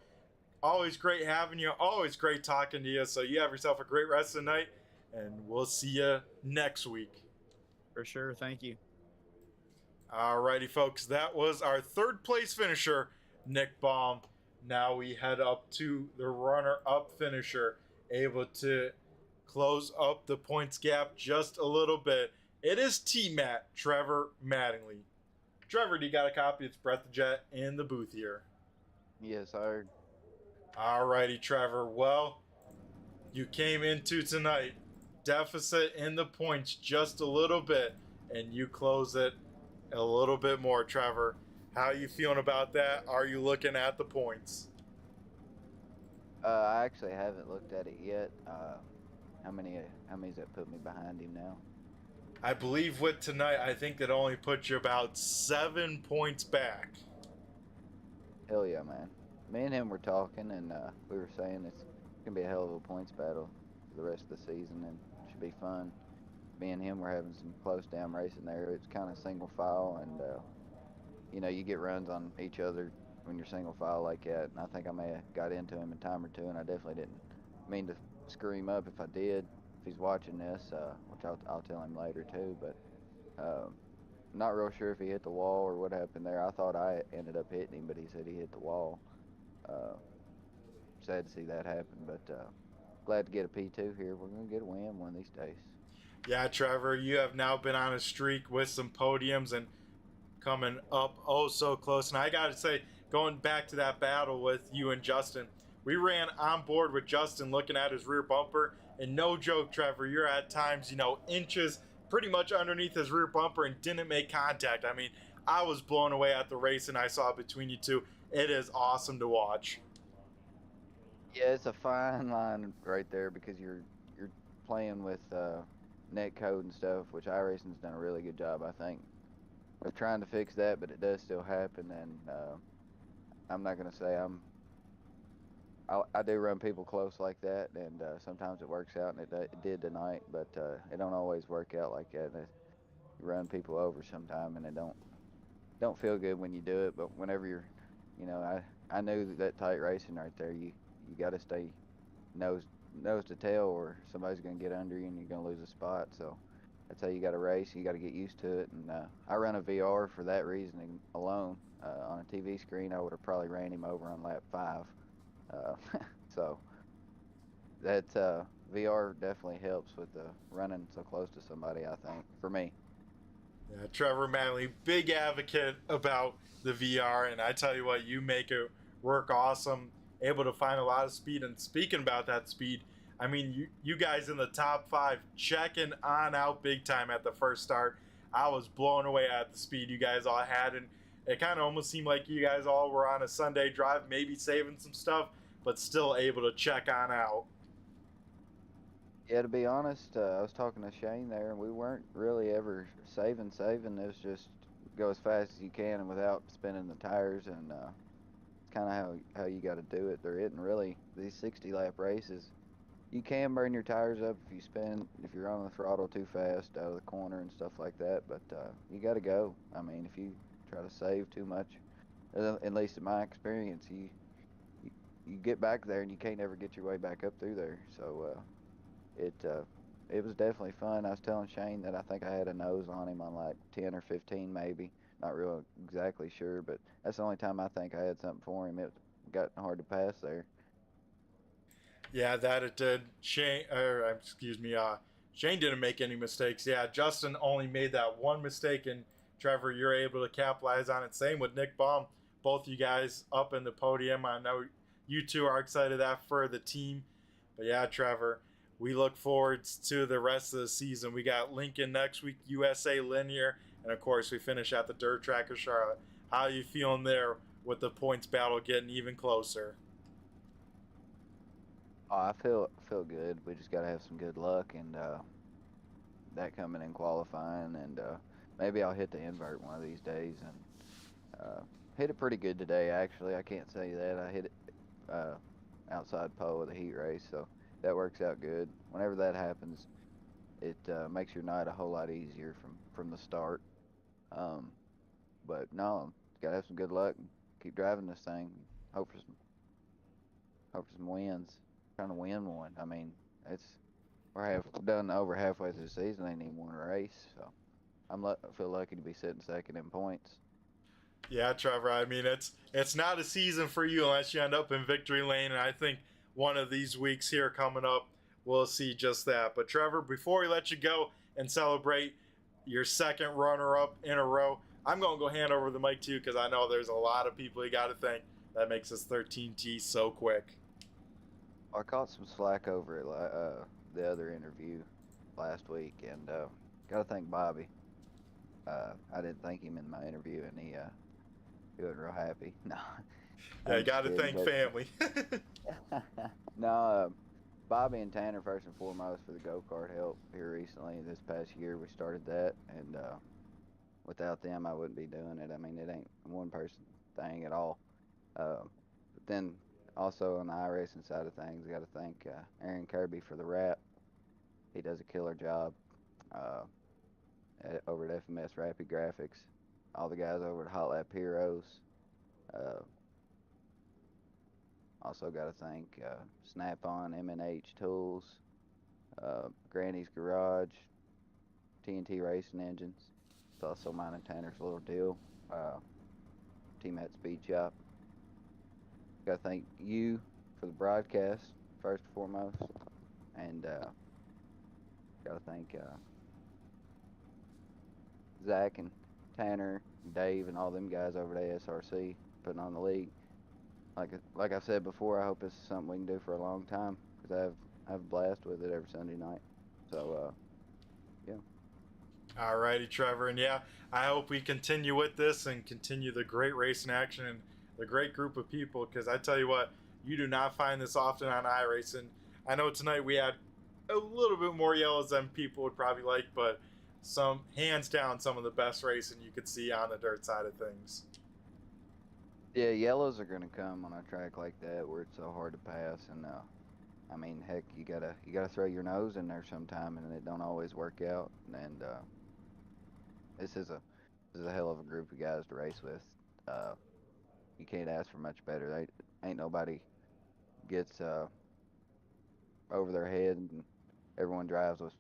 always great having you. Always great talking to you. So you have yourself a great rest of the night, and we'll see you next week. For sure. Thank you. Alrighty, folks. That was our 3rd place finisher, Nick Baum. Now we head up to the runner-up finisher, able to close up the points gap just a little bit. It is T-Matt, Trevor Mattingly. Trevor, do you got a copy? It's Brett the Jet in the booth here. Yes, sir. Alrighty, Trevor. Well, you came into tonight deficit in the points just a little bit, and you close it a little bit more, Trevor. How are you feeling about that? Are you looking at the points? I actually haven't looked at it yet. How many's that put me behind him now? I believe with tonight, I think that only puts you about 7 points back. Hell yeah, man. Me and him were talking, and we were saying it's gonna be a hell of a points battle for the rest of the season, and it should be fun. Me and him were having some close down racing there. It's kind of single file, and you get runs on each other when you're single file like that. And I think I may have got into him a time or two, and I definitely didn't mean to screw him up if I did. If he's watching this, which I'll tell him later too, but not real sure if he hit the wall or what happened there. I thought I ended up hitting him, but he said he hit the wall. Sad to see that happen, but glad to get a P2 here. We're going to get a win one of these days. Yeah, Trevor, you have now been on a streak with some podiums and coming up oh so close. And I got to say, going back to that battle with you and Justin, we ran on board with Justin looking at his rear bumper. And no joke, Trevor, you're at times, inches pretty much underneath his rear bumper and didn't make contact. I mean, I was blown away at the race and I saw between you two. It is awesome to watch. Yeah, it's a fine line right there because you're playing with net code and stuff, which iRacing's done a really good job, I think, of trying to fix that, but it does still happen. And I'm not going to say I do run people close like that, and sometimes it works out, and it did tonight, but it don't always work out like that. You run people over sometime, and it don't feel good when you do it, but whenever you're, I knew that tight racing right there, you got to stay nose to tail, or somebody's going to get under you and you're going to lose a spot. So that's how you got to race. You got to get used to it. And I run a VR for that reasoning alone. On a TV screen, I would have probably ran him over on lap 5. So that VR definitely helps with running so close to somebody, I think, for me. Yeah, Trevor Manley, big advocate about the VR, and I tell you what, you make it work awesome. Able to find a lot of speed, and speaking about that speed, I mean, you guys in the top 5 checking on out big time at the first start. I was blown away at the speed you guys all had, and it kind of almost seemed like you guys all were on a Sunday drive, maybe saving some stuff, but still able to check on out. Yeah, to be honest, I was talking to Shane there, and we weren't really ever saving. It was just go as fast as you can and without spinning the tires, and it's kind of how you got to do it. There isn't really these 60-lap races. You can burn your tires up if you're on the throttle too fast out of the corner and stuff like that, but you got to go. I mean, if you try to save too much, at least in my experience, you get back there and you can't ever get your way back up through there. So it was definitely fun. I was telling Shane that I think I had a nose on him on like 10 or 15 maybe. Not real exactly sure, but that's the only time I think I had something for him. It got hard to pass there. Yeah, that it did. Shane didn't make any mistakes. Yeah, Justin only made that one mistake, and Trevor, you're able to capitalize on it. Same with Nick Baum. Both you guys up in the podium. I know you two are excited that for the team. But yeah, Trevor, we look forward to the rest of the season. We got Lincoln next week, USA Linear, and of course we finish at the dirt track of Charlotte. How are you feeling there with the points battle getting even closer? Oh, I feel good. We just got to have some good luck, and that coming in qualifying, and maybe I'll hit the invert one of these days, and hit it pretty good today, actually. I can't say that. I hit it outside pole of the heat race, so that works out good. Whenever that happens, it makes your night a whole lot easier from the start. But no, gotta have some good luck and keep driving this thing. Hope for some wins. Trying to win one. I mean, we're done over halfway through the season. Ain't even won a race, so I feel lucky to be sitting second in points. Yeah, Trevor. I mean, it's not a season for you unless you end up in victory lane, and I think one of these weeks here coming up, we'll see just that. But Trevor, before we let you go and celebrate your second runner-up in a row, I'm going to go hand over the mic to you because I know there's a lot of people you got to thank that makes this 13T so quick. I caught some slack over it the other interview last week, and got to thank Bobby. I didn't thank him in my interview, and he wasn't real happy. No. Yeah, you got to thank family. No, Bobby and Tanner first and foremost for the go-kart help here recently. This past year we started that, and without them I wouldn't be doing it. I mean, it ain't a one-person thing at all. But then also on the iRacing side of things, I got to thank Aaron Kirby for the wrap. He does a killer job over at FMS Rapid Graphixs. All the guys over at HotLap Heros. Also got to thank Snap-on, M&H Tools, Granny's Garage, TNT Racing Engines. It's also mine and Tanner's little deal. Team at Speed Shop. Got to thank you for the broadcast, first and foremost. And got to thank Zach and Tanner, and Dave, and all them guys over at ASRC putting on the league. Like I said before, I hope this is something we can do for a long time because I have a blast with it every Sunday night. So, yeah. Alrighty, Trevor, and yeah, I hope we continue with this and continue the great racing action and the great group of people because I tell you what, you do not find this often on iRacing. I know tonight we had a little bit more yellows than people would probably like, but hands down some of the best racing you could see on the dirt side of things. Yeah, yellows are gonna come on a track like that where it's so hard to pass, and I mean, heck, you gotta throw your nose in there sometime, and it don't always work out. And this is a hell of a group of guys to race with. You can't ask for much better. Ain't nobody gets over their head, and everyone drives with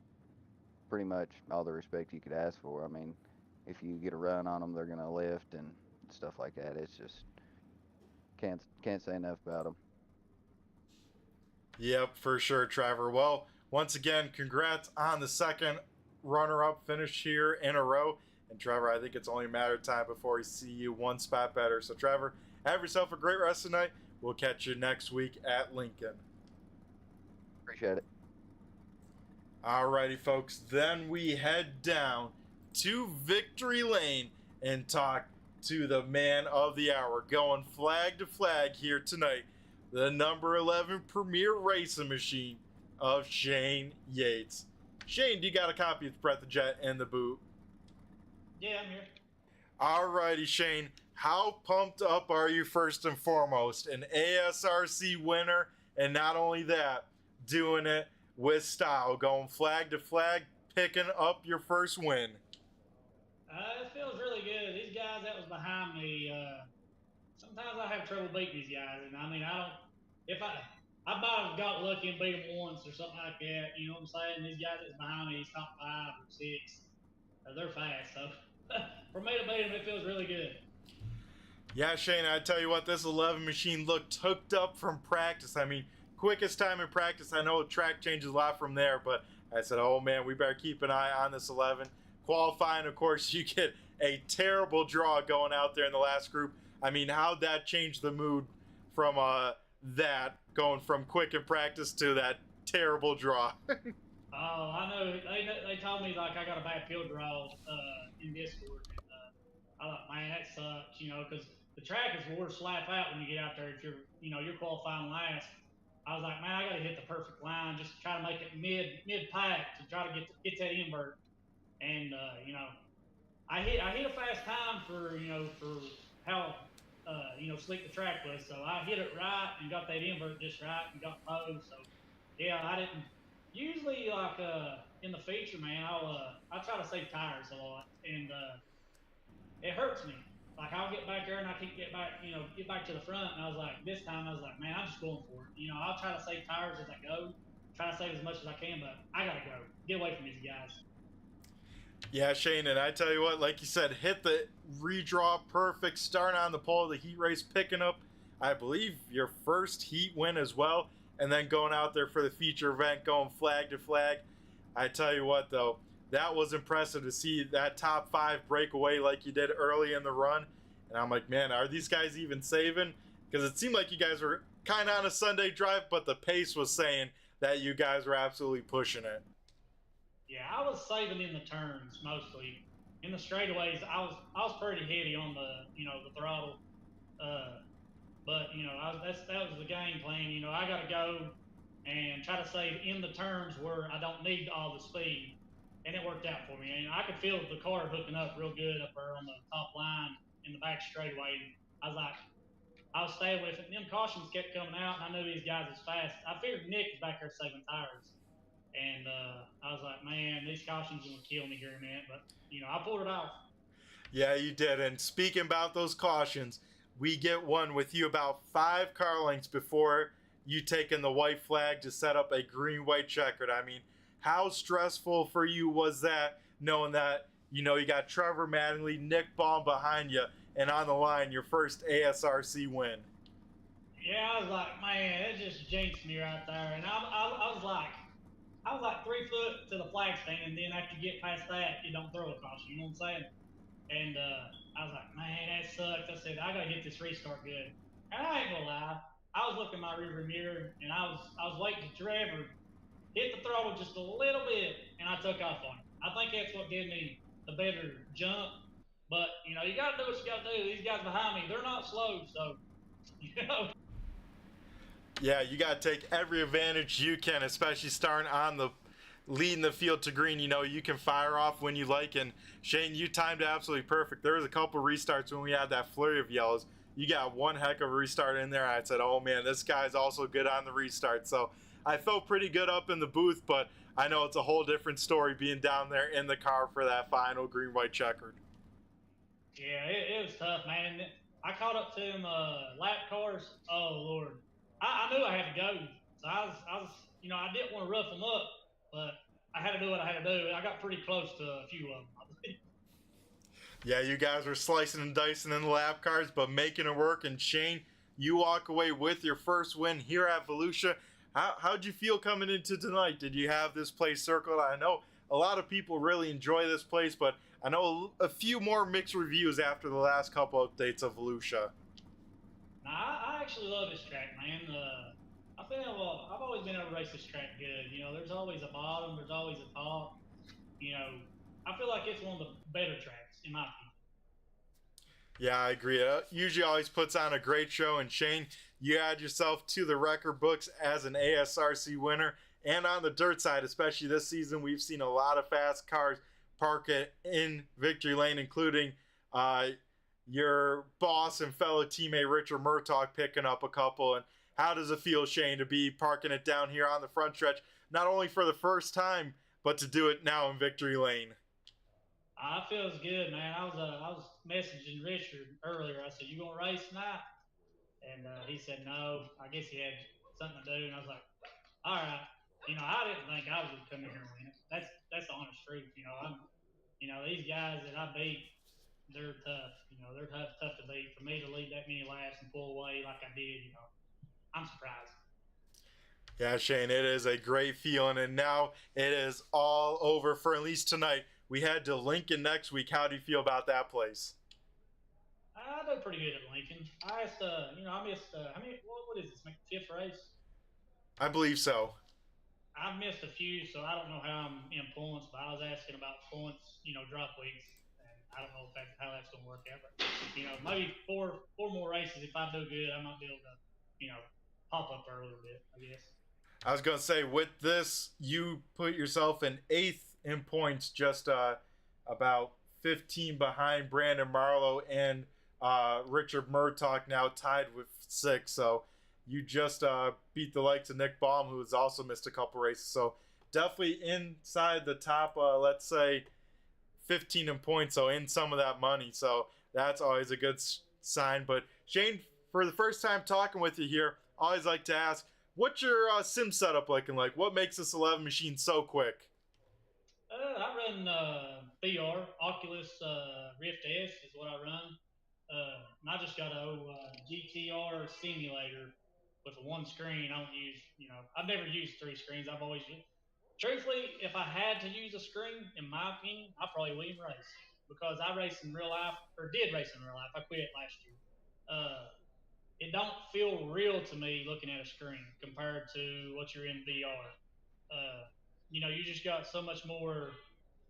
pretty much all the respect you could ask for. I mean, if you get a run on them, they're gonna lift and stuff like that. It's just can't say enough about them. Yep, for sure, Trevor. Well, once again, congrats on the second runner-up finish here in a row. And And Trevor, I think it's only a matter of time before we see you one spot better. So Trevor, have yourself a great rest of the night. We'll catch you next week at Lincoln. Appreciate it. Alrighty, folks. Then we head down to Victory Lane and talk to the man of the hour, going flag to flag here tonight, the number 11 Premier Racing Machine of Shane Yates. Shane, do you got a copy of the Breath of Jet in the boot? Yeah, I'm here. Alrighty, Shane. How pumped up are you first and foremost? An ASRC winner, and not only that, doing it with style, going flag to flag, picking up your first win. It feels really good. These guys that was behind me, sometimes I have trouble beating these guys. And I mean, I might have got lucky and beat them once or something like that. You know what I'm saying? These guys that's behind me, these top 5 or 6, they're fast. So for me to beat them, it feels really good. Yeah, Shane, I tell you what, this 11 machine looked hooked up from practice. I mean, quickest time in practice. I know the track changes a lot from there, but I said, oh man, we better keep an eye on this 11. Qualifying, of course, you get a terrible draw going out there in the last group. I mean, how'd that change the mood from that, going from quick in practice to that terrible draw? Oh, I know. They told me like I got a bad field draw in Discord. And, I thought, man, that sucks, you know, because the track is worse slap out when you get out there. If you're qualifying last. I was like, man, I got to hit the perfect line, just try to make it mid pack to try to get that invert. And I hit a fast time for how slick the track was. So I hit it right and got that invert just right and got posed. So yeah, I didn't usually like in the feature, man. I try to save tires a lot, and it hurts me. Like I'll get back there and I can't get back to the front. And I was like, this time I was like, man, I'm just going for it. I'll try to save tires as I go, try to save as much as I can, but I gotta go. Get away from these guys. Yeah, Shane, and I tell you what, like you said, hit the redraw perfect, starting on the pole of the heat race, picking up, I believe, your first heat win as well, and then going out there for the feature event, going flag to flag. I tell you what, though, that was impressive to see that top 5 break away like you did early in the run. And I'm like, man, are these guys even saving? Because it seemed like you guys were kind of on a Sunday drive, but the pace was saying that you guys were absolutely pushing it. Yeah, I was saving in the turns mostly. In the straightaways, I was pretty heavy on the throttle, but that was the game plan. I got to go and try to save in the turns where I don't need all the speed, and it worked out for me. And I could feel the car hooking up real good up there on the top line in the back straightaway. I was staying with it. And them cautions kept coming out, and I knew these guys was fast. I figured Nick was back there saving tires. And I was like, man, these cautions are going to kill me here in a minute. But, I pulled it off. Yeah, you did. And speaking about those cautions, we get one with you about 5 car lengths before you taking the white flag to set up a green-white checkered. I mean, how stressful for you was that, knowing that, you got Trevor Mattingly, Nick Baum behind you, and on the line, your first ASRC win? Yeah, I was like, man, it just jinxed me right there. And I was like 3 foot to the flag stand, and then after you get past that, you don't throw a caution. You know what I'm saying? And I was like, man, that sucks. I said, I gotta hit this restart good. And I ain't gonna lie, I was looking in my rearview mirror, and I was waiting for Trevor hit the throttle just a little bit, and I took off on him. I think that's what gave me the better jump. But you gotta do what you gotta do. These guys behind me, they're not slow, so Yeah, you got to take every advantage you can, especially starting on the leading the field to green. You can fire off when you like, and Shane, you timed it absolutely perfect. There was a couple restarts when we had that flurry of yellows. You got one heck of a restart in there. I said, oh man, this guy's also good on the restart. So I felt pretty good up in the booth, but I know it's a whole different story being down there in the car for that final green-white checkered. Yeah, it was tough, man. I caught up to him lap cars. Oh Lord. I knew I had to go, so I was, I didn't want to rough them up, but I had to do what I had to do. I got pretty close to a few of them, I believe. Yeah, you guys were slicing and dicing in the lap cars, but making it work. And Shane, you walk away with your first win here at Volusia. How'd you feel coming into tonight? Did you have this place circled? I know a lot of people really enjoy this place, but I know a few more mixed reviews after the last couple updates of Volusia. Now, I actually love this track, man. I've always been able to race this track good. You know, there's always a bottom, there's always a top. You know, I feel like it's one of the better tracks, in my opinion. Yeah, I agree. It usually always puts on a great show. And Shane, you add yourself to the record books as an ASRC winner. And on the dirt side, especially this season, we've seen a lot of fast cars park it in victory lane, including your boss and fellow teammate Richard Murtaugh picking up a couple. And how does it feel, Shane, to be parking it down here on the front stretch, not only for the first time, but to do it now in victory lane? It feels good, man. I was messaging Richard earlier. I said, "You gonna race tonight?" And he said, "No." I guess he had something to do, and I was like, "All right." You know, I didn't think I was gonna come in here and win it. That's the honest truth. You know, these guys that I beat, they're tough. You know, they're tough to beat. For me to lead that many laps and pull away like I did, you know, I'm surprised. Yeah, Shane, it is a great feeling, and now it is all over for at least tonight. We head to Lincoln next week. How do you feel about that place? I do pretty good at Lincoln. I asked, I missed, what is this, my fifth race? I believe so. I've missed a few, so I don't know how I'm in points, but I was asking about points, drop weeks, and I don't know how that's going to work out. But, maybe four more races, if I do good, I might be able to, pop up there a little bit, I guess. I was going to say, with this, you put yourself in 8th in points, just about 15 behind Brandon Marlowe and Richard Murtaugh, now tied with 6. So you just beat the likes of Nick Baum, who has also missed a couple races. So definitely inside the top, let's say, 15 in points, so in some of that money. So that's always a good sign. But Shane, for the first time talking with you here, I always like to ask, what's your sim setup looking like? What makes this 11 machine so quick? I run VR, Oculus Rift S is what I run. And I just got a GTR simulator with a one screen. I don't use, I've never used 3 screens. I've always used, truthfully, if I had to use a screen, in my opinion, I probably wouldn't race because I race in real life, or did race in real life. I quit last year. It don't feel real to me looking at a screen compared to what you're in VR. You just got so much more.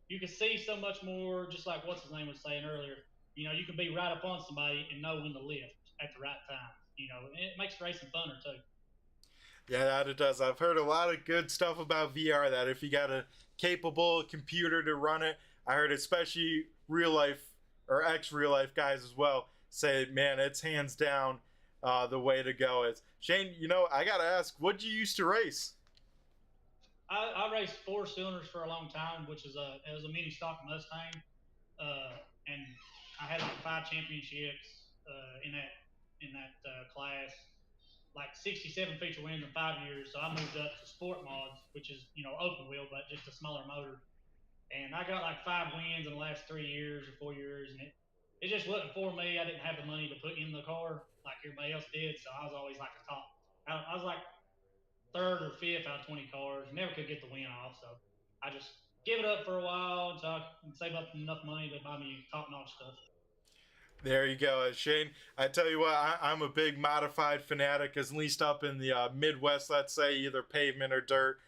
You can see so much more, just like what's his name was saying earlier. You can be right up on somebody and know when to lift at the right time. And it makes racing funner too. Yeah, that it does. I've heard a lot of good stuff about VR, that if you got a capable computer to run it, I heard especially real life or ex-real life guys as well say, man, it's hands down the way to go. Is Shane, I got to ask, what'd you used to race? I raced 4 cylinders for a long time, which is it was a mini stock Mustang, and I had like 5 championships in that class, like 67 feature wins in 5 years. So I moved up to sport mods, which is open wheel but just a smaller motor, and I got like 5 wins in the last 3 years or 4 years, and it just wasn't for me. I didn't have the money to put in the car like everybody else did, so I was always like a top. I was like 3rd or 5th out of 20 cars. Never could get the win off, so I just give it up for a while until I can save up enough money to buy me top-notch stuff. There you go, Shane. I tell you what, I'm a big modified fanatic, at least up in the Midwest, let's say, either pavement or dirt.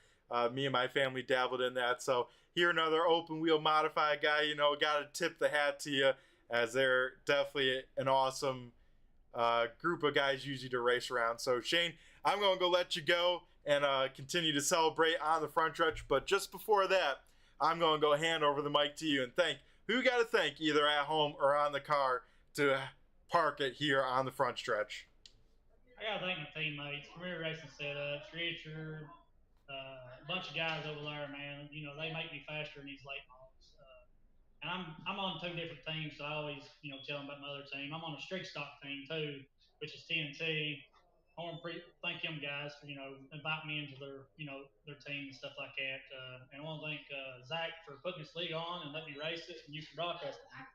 Me and my family dabbled in that. So here, another open wheel modified guy, got to tip the hat to you, as they're definitely an awesome group of guys usually to race around. So Shane, I'm going to go let you go and continue to celebrate on the front stretch. But just before that, I'm going to go hand over the mic to you and thank who you got to thank, either at home or on the car, to park it here on the front stretch. I got to thank my teammates, Premier Racing Setups, Richard, a bunch of guys over there, man. They make me faster in these late models. And I'm on 2 different teams, so I always, tell them about my other team. I'm on a street stock team too, which is TNT. I want to thank them guys for, inviting me into their team and stuff like that. And I want to thank Zach for putting this league on and letting me race it, and you can broadcast it.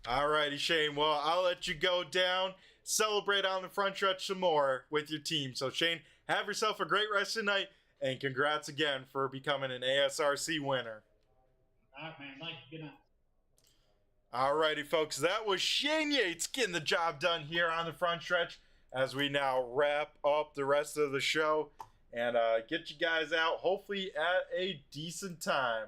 All righty, Shane. Well, I'll let you go down, celebrate on the front stretch some more with your team. So, Shane, have yourself a great rest of the night, and congrats again for becoming an ASRC winner. All right, man. Thank you. Good night. Alrighty, folks, that was Shane Yates getting the job done here on the front stretch as we now wrap up the rest of the show and get you guys out, hopefully at a decent time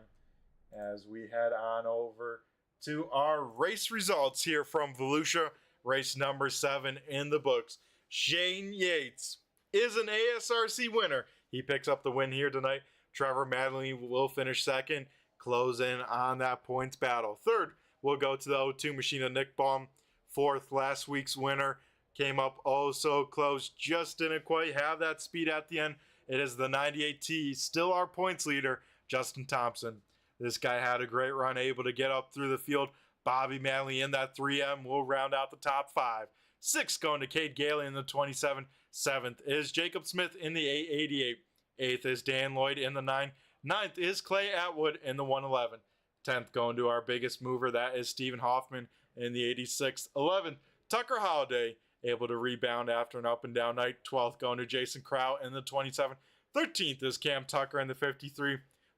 as we head on over to our race results here from Volusia, race number 7 in the books. Shane Yates is an ASRC winner. He picks up the win here tonight. Trevor Madley will finish second, close in on that points battle. Third, we'll go to the O2 machine of Nick Baum. Fourth, last week's winner, came up oh so close, just didn't quite have that speed at the end. It is the 98T, still our points leader, Justin Thompson. This guy had a great run, able to get up through the field. Bobby Manley in that 3M will round out the top 5. 6th going to Cade Gailey in the 27. 7th is Jacob Smith in the 888. 8th is Dan Lloyd in the 9. 9th is Clay Atwood in the 111. 10th going to our biggest mover, that is Stephen Hoffman in the 86th. 11th, Tucker Holiday, able to rebound after an up and down night. 12th going to Jason Kraut in the 27. 13th is Cam Tucker in the 53.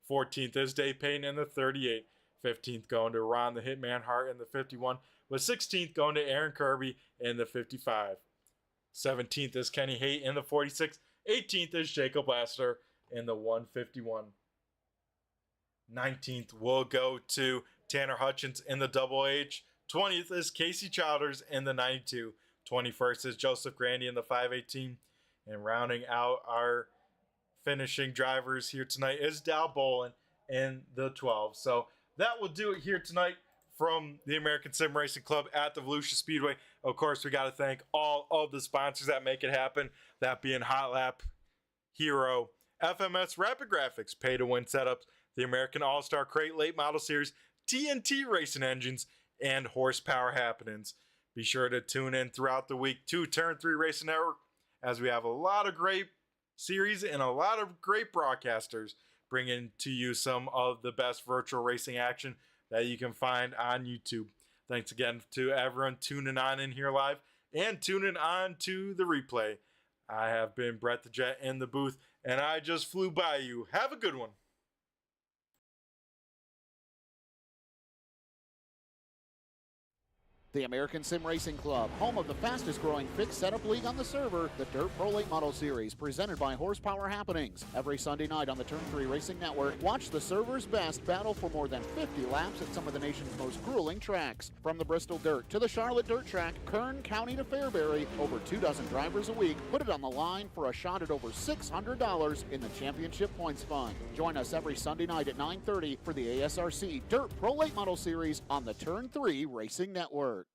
14th is Dave Payton in the 38. 15th going to Ron the Hitman Hart in the 51. With 16th going to Aaron Kirby in the 55. 17th is Kenny Haight in the 46. 18th is Jacob Lassiter in the 151. 19th will go to Tanner Hutchins in the Double H. 20th is Casey Childers in the 92. 21st is Joseph Grandy in the 518. And rounding out our finishing drivers here tonight is Dal Bolin in the 12. So that will do it here tonight from the American Sim Racing Club at the Volusia Speedway. Of course, we got to thank all of the sponsors that make it happen, that being HotLap Hero, FMS Rapid Graphixs, Pay to Win Setups, the American All-Star Crate Late Model Series, TNT Racing Engines, and Horsepower Happenings. Be sure to tune in throughout the week to Turn 3 Racing Network as we have a lot of great series and a lot of great broadcasters bringing to you some of the best virtual racing action that you can find on YouTube. Thanks again to everyone tuning on in here live and tuning on to the replay. I have been Brett the Jet in the booth, and I just flew by you. Have a good one. The American Sim Racing Club, home of the fastest growing fixed setup league on the server, the Dirt Pro Late Model Series, presented by Horsepower Happenings. Every Sunday night on the Turn 3 Racing Network, watch the server's best battle for more than 50 laps at some of the nation's most grueling tracks. From the Bristol Dirt to the Charlotte Dirt Track, Kern County to Fairbury, over 24 drivers a week put it on the line for a shot at over $600 in the championship points fund. Join us every Sunday night at 9:30 for the ASRC Dirt Pro Late Model Series on the Turn 3 Racing Network.